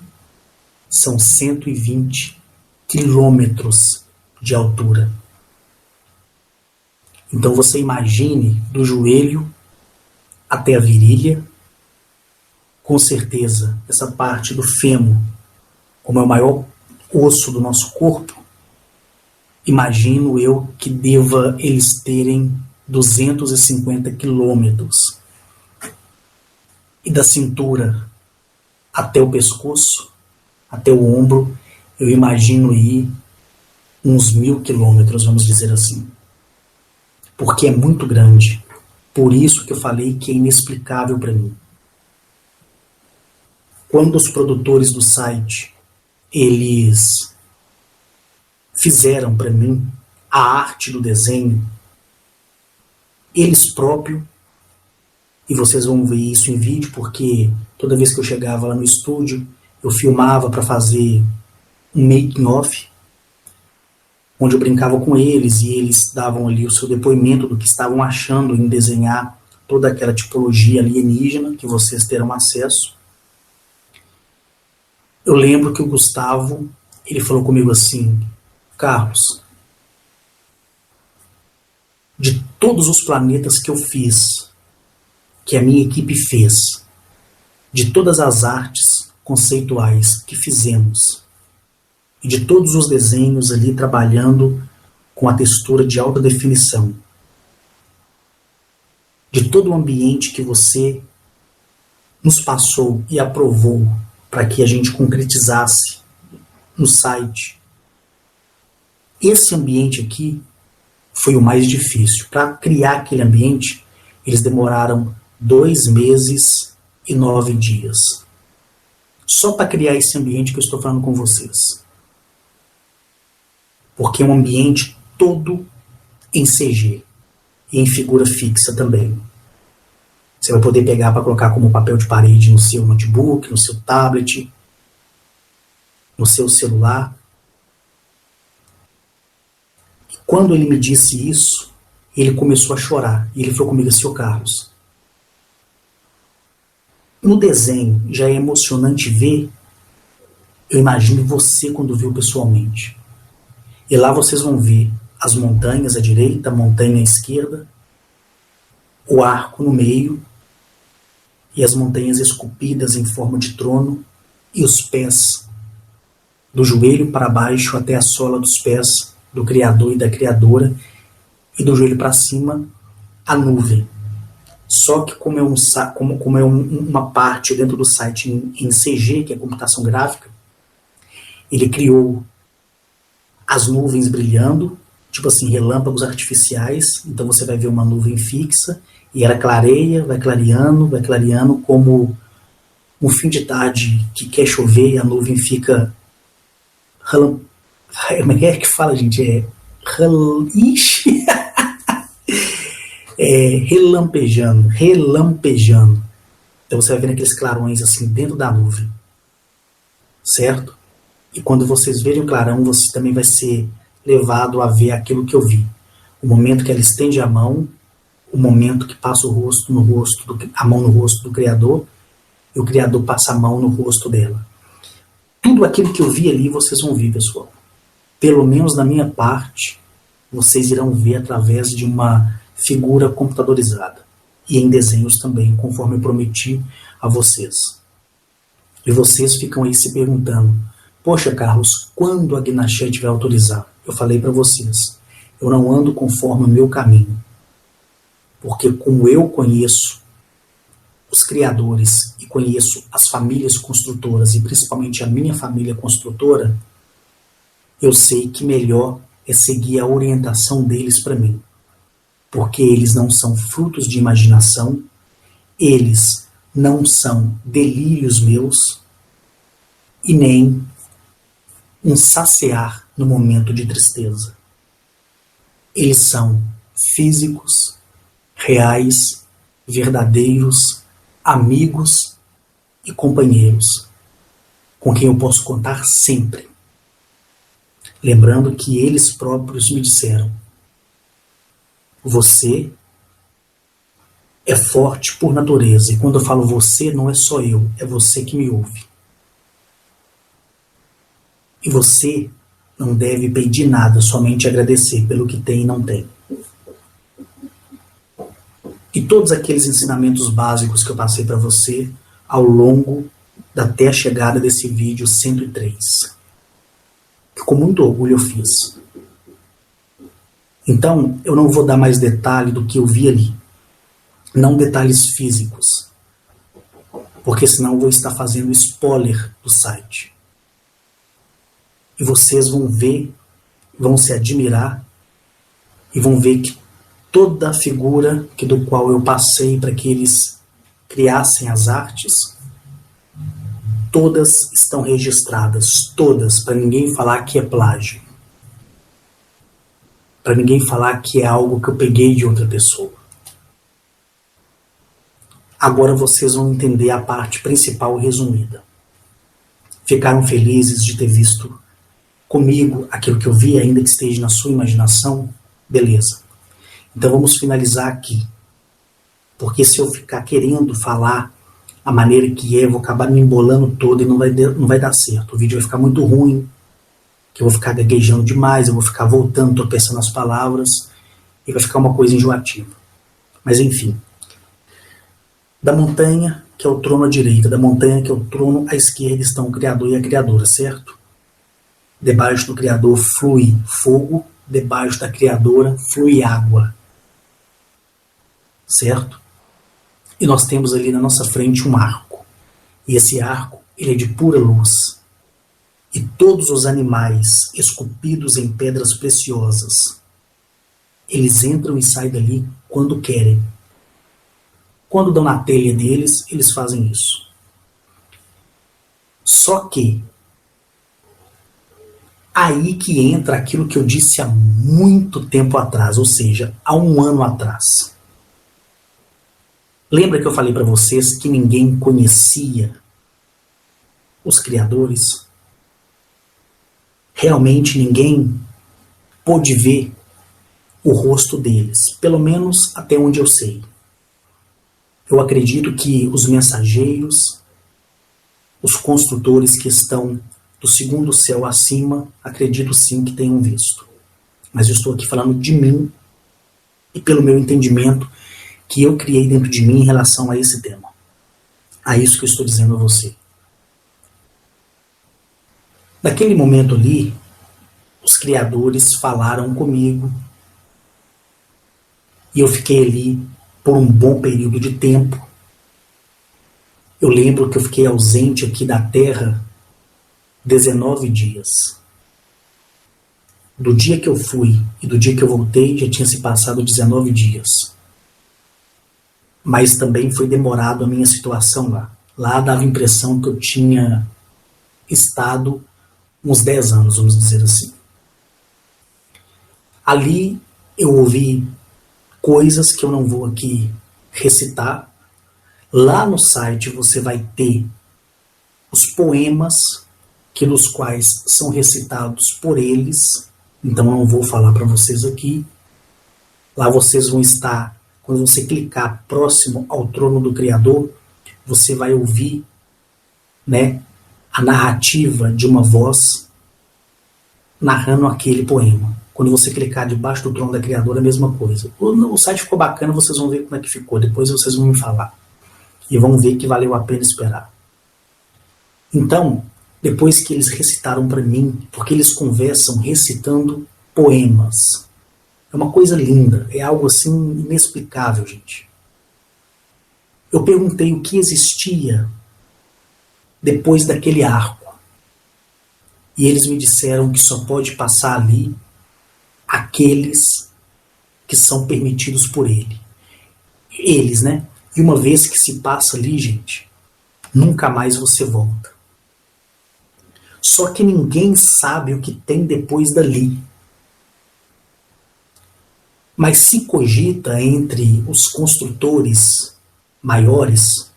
Speaker 1: são 120 quilômetros de altura. Então você imagine do joelho até a virilha, com certeza essa parte do fêmur, como é o maior osso do nosso corpo, imagino eu que deva eles terem 250 quilômetros. E da cintura até o pescoço, até o ombro, eu imagino aí uns 1000 quilômetros, vamos dizer assim. Porque é muito grande. Por isso que eu falei que é inexplicável para mim. Quando os produtores do site, eles fizeram para mim a arte do desenho, eles próprios, e vocês vão ver isso em vídeo, porque toda vez que eu chegava lá no estúdio, eu filmava para fazer um making of, onde eu brincava com eles e eles davam ali o seu depoimento do que estavam achando em desenhar toda aquela tipologia alienígena que vocês terão acesso. Eu lembro que o Gustavo, ele falou comigo assim: Carlos, de todos os planetas que eu fiz, que a minha equipe fez, de todas as artes conceituais que fizemos, e de todos os desenhos ali trabalhando com a textura de alta definição, de todo o ambiente que você nos passou e aprovou para que a gente concretizasse no site, Esse ambiente aqui foi o mais difícil. Para criar aquele ambiente, eles demoraram 2 meses e 9 dias. Só para criar esse ambiente que eu estou falando com vocês. Porque é um ambiente todo em CG e em figura fixa também. Você vai poder pegar para colocar como papel de parede no seu notebook, no seu tablet, no seu celular. E quando ele me disse isso, ele começou a chorar. E ele falou comigo assim: ô Carlos, no desenho já é emocionante ver, eu imagino você quando viu pessoalmente. E lá vocês vão ver as montanhas à direita, a montanha à esquerda, o arco no meio, e as montanhas esculpidas em forma de trono, e os pés, do joelho para baixo até a sola dos pés do Criador e da Criadora, e do joelho para cima, a nuvem. Só que como é uma parte dentro do site em CG, que é computação gráfica, ele criou as nuvens brilhando, tipo assim, relâmpagos artificiais. Então você vai ver uma nuvem fixa, e ela clareia, vai clareando, como um fim de tarde que quer chover, e a nuvem fica... Como é que fala, gente? Ixi! Relampejando. Então você vai vendo aqueles clarões assim dentro da nuvem, certo? E quando vocês verem o clarão, você também vai ser levado a ver aquilo que eu vi. O momento que ela estende a mão, o momento que passa o rosto no rosto, a mão no rosto do Criador, e o Criador passa a mão no rosto dela. Tudo aquilo que eu vi ali, vocês vão ver, pessoal. Pelo menos da minha parte, vocês irão ver através de uma figura computadorizada. E em desenhos também, conforme eu prometi a vocês. E vocês ficam aí se perguntando: poxa, Carlos, quando a Gnachet vai autorizar? Eu falei para vocês, eu não ando conforme o meu caminho. Porque como eu conheço os criadores e conheço as famílias construtoras, e principalmente a minha família construtora, eu sei que melhor é seguir a orientação deles para mim. Porque eles não são frutos de imaginação, eles não são delírios meus, e nem um saciar no momento de tristeza. Eles são físicos, reais, verdadeiros, amigos e companheiros, com quem eu posso contar sempre. Lembrando que eles próprios me disseram: você é forte por natureza. E quando eu falo você, não é só eu, é você que me ouve. E você não deve pedir nada, somente agradecer pelo que tem e não tem. E todos aqueles ensinamentos básicos que eu passei para você ao longo até a chegada desse vídeo 103. Que com muito orgulho eu fiz. Então, eu não vou dar mais detalhe do que eu vi ali. Não detalhes físicos. Porque senão eu vou estar fazendo spoiler do site. E vocês vão ver, vão se admirar, e vão ver que toda a figura do qual eu passei para que eles criassem as artes, todas estão registradas, todas, para ninguém falar que é plágio. Para ninguém falar que é algo que eu peguei de outra pessoa. Agora vocês vão entender a parte principal resumida. Ficaram felizes de ter visto comigo aquilo que eu vi, ainda que esteja na sua imaginação? Beleza. Então vamos finalizar aqui. Porque se eu ficar querendo falar a maneira que é, eu vou acabar me embolando todo e não vai dar certo. O vídeo vai ficar muito ruim, que eu vou ficar gaguejando demais, eu vou ficar voltando, tropeçando as palavras, e vai ficar uma coisa enjoativa. Mas enfim. Da montanha, que é o trono à direita, da montanha, que é o trono à esquerda, estão o Criador e a Criadora, certo? Debaixo do Criador flui fogo, debaixo da Criadora flui água. Certo? E nós temos ali na nossa frente um arco. E esse arco, ele é de pura luz. e todos os animais esculpidos em pedras preciosas, eles entram e saem dali quando querem. Quando dão na telha deles, eles fazem isso. Só que aí que entra aquilo que eu disse há muito tempo atrás, ou seja, há um ano atrás. Lembra que eu falei para vocês que ninguém conhecia os criadores? Realmente ninguém pôde ver o rosto deles, pelo menos até onde eu sei. Eu acredito que os mensageiros, os construtores que estão do segundo céu acima, acredito sim que tenham visto. Mas eu estou aqui falando de mim e pelo meu entendimento que eu criei dentro de mim em relação a esse tema. A isso que eu estou dizendo a você. Naquele momento ali, os criadores falaram comigo e eu fiquei ali por um bom período de tempo. Eu lembro que eu fiquei ausente aqui da Terra 19 dias. Do dia que eu fui e do dia que eu voltei já tinha se passado 19 dias. Mas também foi demorado a minha situação lá. Lá dava a impressão que eu tinha estado uns 10 anos, vamos dizer assim. Ali eu ouvi coisas que eu não vou aqui recitar. Lá no site você vai ter os poemas nos quais são recitados por eles. Então eu não vou falar para vocês aqui. Lá vocês vão estar, quando você clicar próximo ao trono do Criador, você vai ouvir, né, a narrativa de uma voz narrando aquele poema. Quando você clicar debaixo do trono da Criadora, a mesma coisa. O site ficou bacana, vocês vão ver como é que ficou. Depois vocês vão me falar. E vão ver que valeu a pena esperar. Então, depois que eles recitaram para mim, porque eles conversam recitando poemas. É uma coisa linda, é algo assim inexplicável, gente. Eu perguntei o que existia depois daquele arco. E eles me disseram que só pode passar ali aqueles que são permitidos por ele. Eles, né? E uma vez que se passa ali, gente, nunca mais você volta. Só que ninguém sabe o que tem depois dali. Mas se cogita entre os construtores maiores,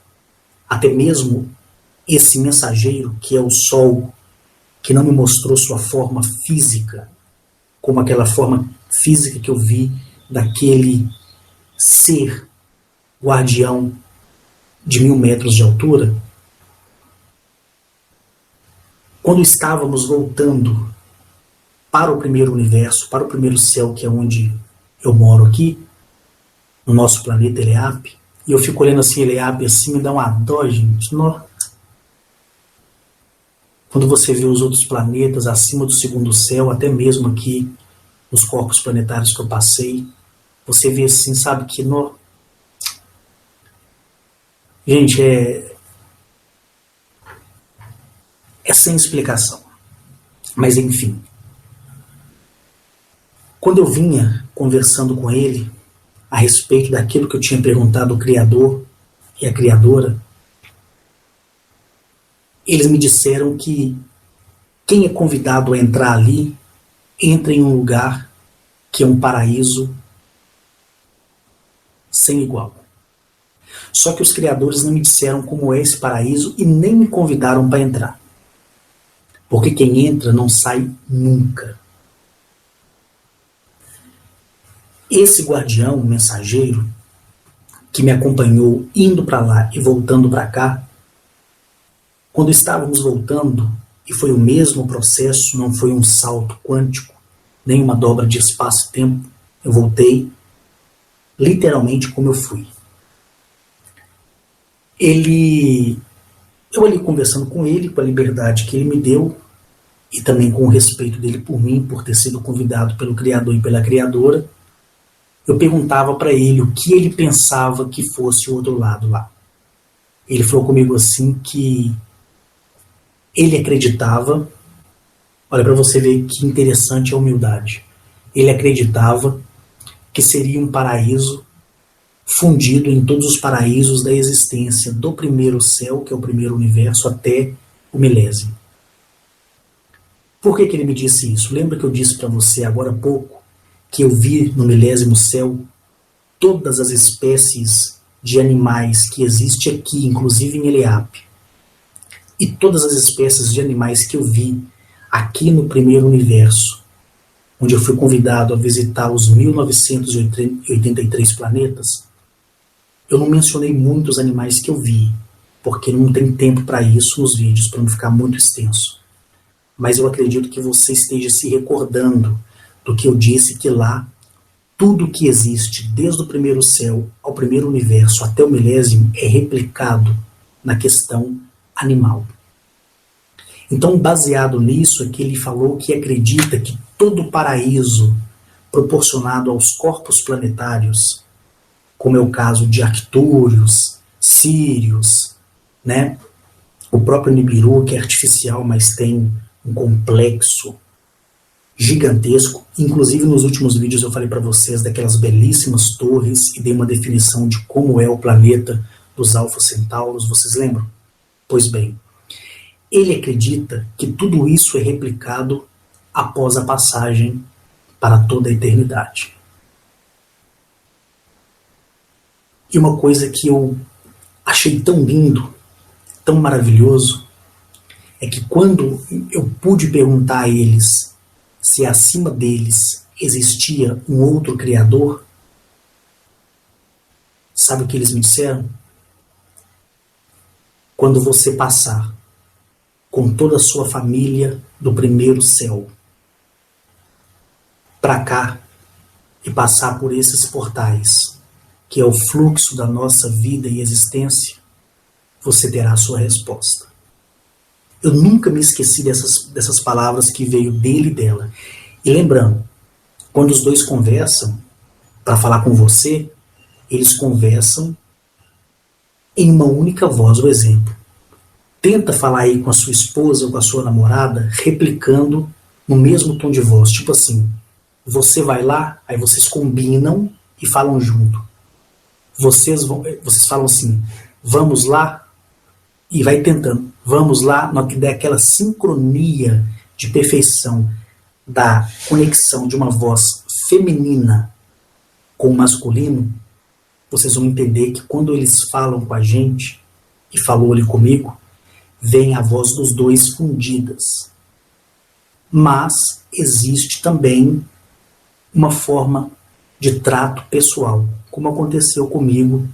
Speaker 1: até mesmo esse mensageiro que é o Sol, que não me mostrou sua forma física, como aquela forma física que eu vi daquele ser guardião de 1000 metros de altura. Quando estávamos voltando para o primeiro universo, para o primeiro céu, que é onde eu moro aqui, no nosso planeta Eleap, e eu fico olhando assim, Eleap, assim, me dá uma dó, gente. Quando você vê os outros planetas acima do segundo céu, até mesmo aqui nos corpos planetários que eu passei, você vê assim, sabe que gente, é sem explicação. Mas enfim. Quando eu vinha conversando com ele a respeito daquilo que eu tinha perguntado ao Criador e à Criadora, eles me disseram que quem é convidado a entrar ali, entra em um lugar que é um paraíso sem igual. Só que os criadores não me disseram como é esse paraíso e nem me convidaram para entrar. Porque quem entra não sai nunca. Esse guardião, mensageiro, que me acompanhou indo para lá e voltando para cá, quando estávamos voltando, e foi o mesmo processo, não foi um salto quântico, nem uma dobra de espaço e tempo, eu voltei literalmente como eu fui. Eu ali conversando com ele, com a liberdade que ele me deu, e também com o respeito dele por mim, por ter sido convidado pelo Criador e pela Criadora, eu perguntava para ele o que ele pensava que fosse o outro lado lá. Ele falou comigo assim que ele acreditava Olha para você ver que interessante a humildade. Ele acreditava que seria um paraíso fundido em todos os paraísos da existência, do primeiro céu, que é o primeiro universo, até o milésimo. Por que ele me disse isso? Lembra que eu disse para você agora há pouco que eu vi no milésimo céu todas as espécies de animais que existem aqui, inclusive em Eliape, e todas as espécies de animais que eu vi aqui no primeiro universo, onde eu fui convidado a visitar os 1983 planetas. Eu não mencionei muitos animais que eu vi, porque não tem tempo para isso nos vídeos, para não ficar muito extenso. Mas eu acredito que você esteja se recordando do que eu disse, que lá tudo que existe, desde o primeiro céu ao primeiro universo até o milésimo, é replicado na questão animal. Então, baseado nisso, é que ele falou que acredita que todo o paraíso proporcionado aos corpos planetários, como é o caso de Arctúrios, Sírios, né? O próprio Nibiru, que é artificial, mas tem um complexo gigantesco. Inclusive, nos últimos vídeos eu falei para vocês daquelas belíssimas torres e dei uma definição de como é o planeta dos Alfa Centauros. Vocês lembram? Pois bem, ele acredita que tudo isso é replicado após a passagem para toda a eternidade. E uma coisa que eu achei tão lindo, tão maravilhoso, é que quando eu pude perguntar a eles se acima deles existia um outro Criador, sabe o que eles me disseram? Quando você passar com toda a sua família do primeiro céu para cá e passar por esses portais, que é o fluxo da nossa vida e existência, você terá a sua resposta. Eu nunca me esqueci dessas palavras que veio dele e dela. E lembrando, quando os dois conversam para falar com você, eles conversam em uma única voz. O exemplo: tenta falar aí com a sua esposa ou com a sua namorada, replicando no mesmo tom de voz, tipo assim: você vai lá, aí vocês combinam e falam junto. Vocês falam assim: vamos lá, e vai tentando. Vamos lá, na que der aquela sincronia de perfeição da conexão de uma voz feminina com o masculino, vocês vão entender que quando eles falam com a gente, e falou ali comigo, vem a voz dos dois fundidas. Mas existe também uma forma de trato pessoal, como aconteceu comigo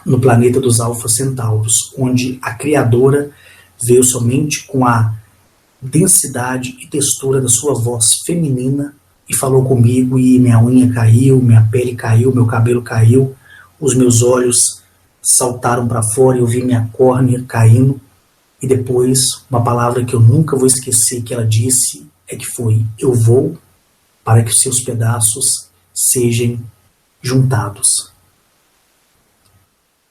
Speaker 1: no planeta dos Alfa Centauros, onde a criadora veio somente com a densidade e textura da sua voz feminina e falou comigo, e minha unha caiu, minha pele caiu, meu cabelo caiu, os meus olhos saltaram para fora e eu vi minha córnea caindo. E depois, uma palavra que eu nunca vou esquecer que ela disse é que foi: eu vou para que os seus pedaços sejam juntados.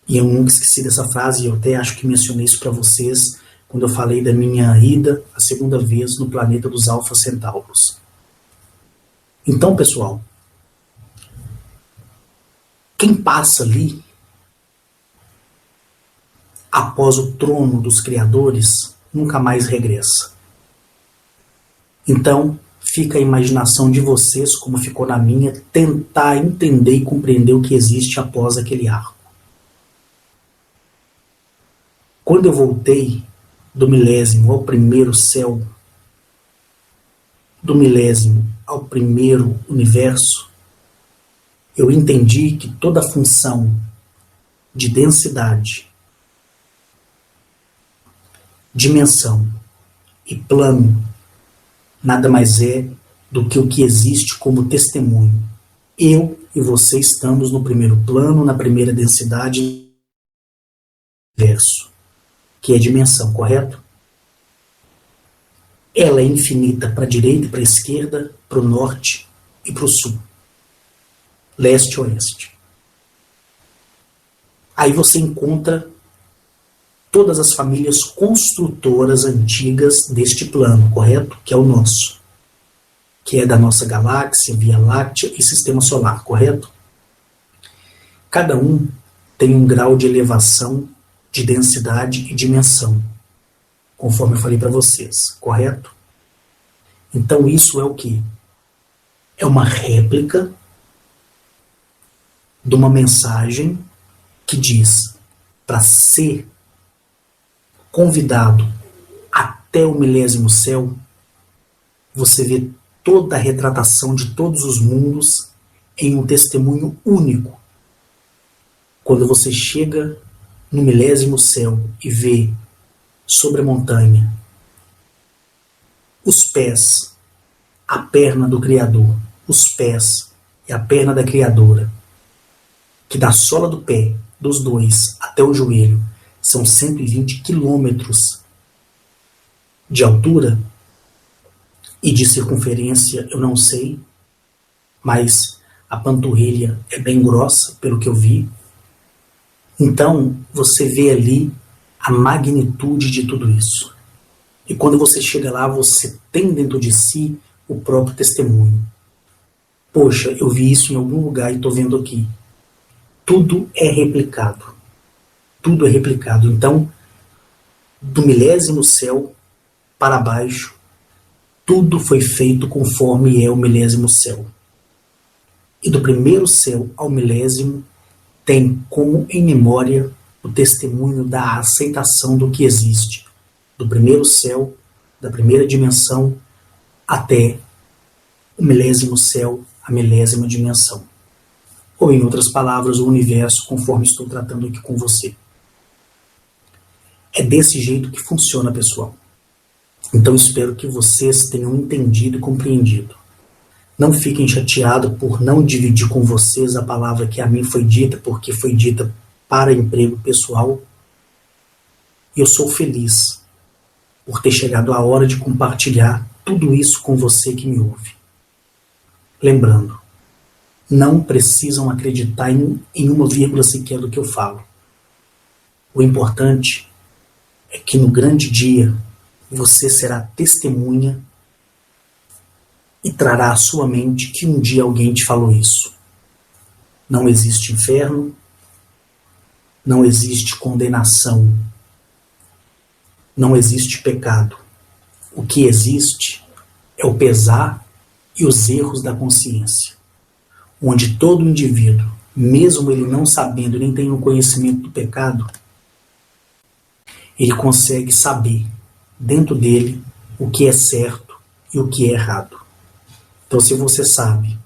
Speaker 1: E eu nunca esqueci dessa frase, e eu até acho que mencionei isso para vocês quando eu falei da minha ida a segunda vez no planeta dos Alfa Centauros. Então, pessoal, quem passa ali após o trono dos criadores nunca mais regressa. Então, fica a imaginação de vocês, como ficou na minha, tentar entender e compreender o que existe após aquele arco. Quando eu voltei do milésimo ao primeiro céu, do milésimo ao primeiro universo, eu entendi que toda a função de densidade, dimensão e plano nada mais é do que o que existe como testemunho. Eu e você estamos no primeiro plano, na primeira densidade do universo, que é dimensão, correto? Ela é infinita para a direita e para a esquerda, para o norte e para o sul, leste e oeste. Aí você encontra todas as famílias construtoras antigas deste plano, correto? Que é o nosso. Que é da nossa galáxia, Via Láctea e Sistema Solar, correto? Cada um tem um grau de elevação, de densidade e dimensão, conforme eu falei para vocês, correto? Então isso é o quê? É uma réplica de uma mensagem que diz para ser convidado até o milésimo céu, você vê toda a retratação de todos os mundos em um testemunho único. Quando você chega no milésimo céu e vê sobre a montanha os pés, a perna do Criador, os pés e a perna da Criadora, que da sola do pé, dos dois até o joelho, são 120 quilômetros de altura e de circunferência, eu não sei, mas a panturrilha é bem grossa, pelo que eu vi. Então, você vê ali a magnitude de tudo isso. E quando você chega lá, você tem dentro de si o próprio testemunho. Poxa, eu vi isso em algum lugar e estou vendo aqui. Tudo é replicado. Tudo é replicado. Então, do milésimo céu para baixo, tudo foi feito conforme é o milésimo céu. E do primeiro céu ao milésimo, tem como em memória o testemunho da aceitação do que existe. Do primeiro céu, da primeira dimensão, até o milésimo céu, a milésima dimensão. Ou, em outras palavras, o universo, conforme estou tratando aqui com você. É desse jeito que funciona, pessoal. Então, espero que vocês tenham entendido e compreendido. Não fiquem chateados por não dividir com vocês a palavra que a mim foi dita, porque foi dita para emprego pessoal. E eu sou feliz por ter chegado a hora de compartilhar tudo isso com você que me ouve. Lembrando, não precisam acreditar em uma vírgula sequer do que eu falo. O importante é que no grande dia você será testemunha e trará à sua mente que um dia alguém te falou isso. Não existe inferno, não existe condenação, não existe pecado. O que existe é o pesar e os erros da consciência, onde todo indivíduo, mesmo ele não sabendo nem tendo conhecimento do pecado, ele consegue saber dentro dele o que é certo e o que é errado. Então, se você sabe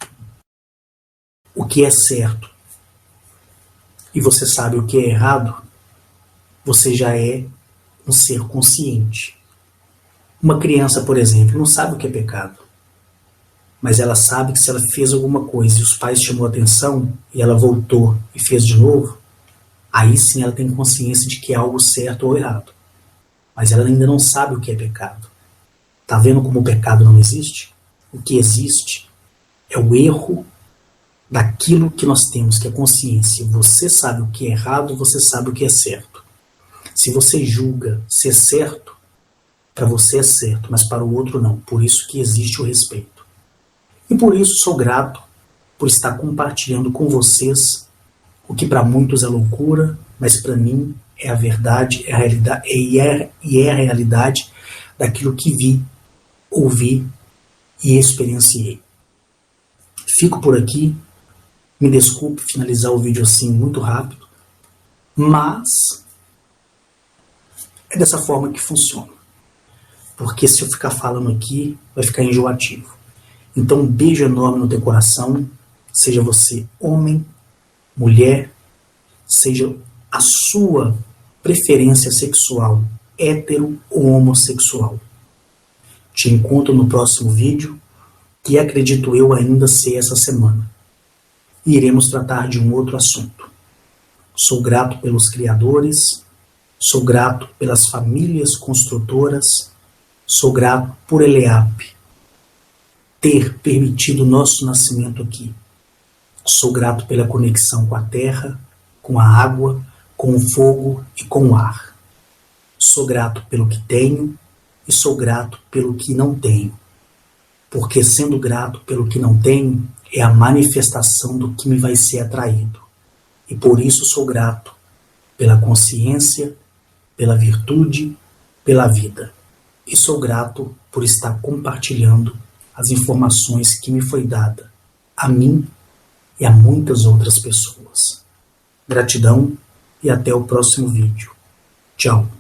Speaker 1: o que é certo e você sabe o que é errado, você já é um ser consciente. Uma criança, por exemplo, não sabe o que é pecado, mas ela sabe que se ela fez alguma coisa e os pais chamou a atenção e ela voltou e fez de novo, aí sim ela tem consciência de que é algo certo ou errado. Mas ela ainda não sabe o que é pecado. Tá vendo como o pecado não existe? O que existe é o erro daquilo que nós temos, que é consciência. Você sabe o que é errado, você sabe o que é certo. Se você julga ser certo, para você é certo, mas para o outro não. Por isso que existe o respeito. E por isso sou grato por estar compartilhando com vocês o que para muitos é loucura, mas para mim é a verdade, é a realidade, é a realidade daquilo que vi, ouvi e experienciei. Fico por aqui, me desculpe finalizar o vídeo assim muito rápido, mas é dessa forma que funciona. Porque se eu ficar falando aqui, vai ficar enjoativo. Então um beijo enorme no teu coração, seja você homem, mulher, seja a sua preferência sexual, hétero ou homossexual. Te encontro no próximo vídeo, que acredito eu ainda ser essa semana. E iremos tratar de um outro assunto. Sou grato pelos criadores, sou grato pelas famílias construtoras, sou grato por Eleap ter permitido o nosso nascimento aqui. Sou grato pela conexão com a terra, com a água, com o fogo e com o ar. Sou grato pelo que tenho e sou grato pelo que não tenho. Porque sendo grato pelo que não tenho, é a manifestação do que me vai ser atraído. E por isso sou grato pela consciência, pela virtude, pela vida. E sou grato por estar compartilhando as informações que me foi dada a mim e a muitas outras pessoas. Gratidão e até o próximo vídeo. Tchau.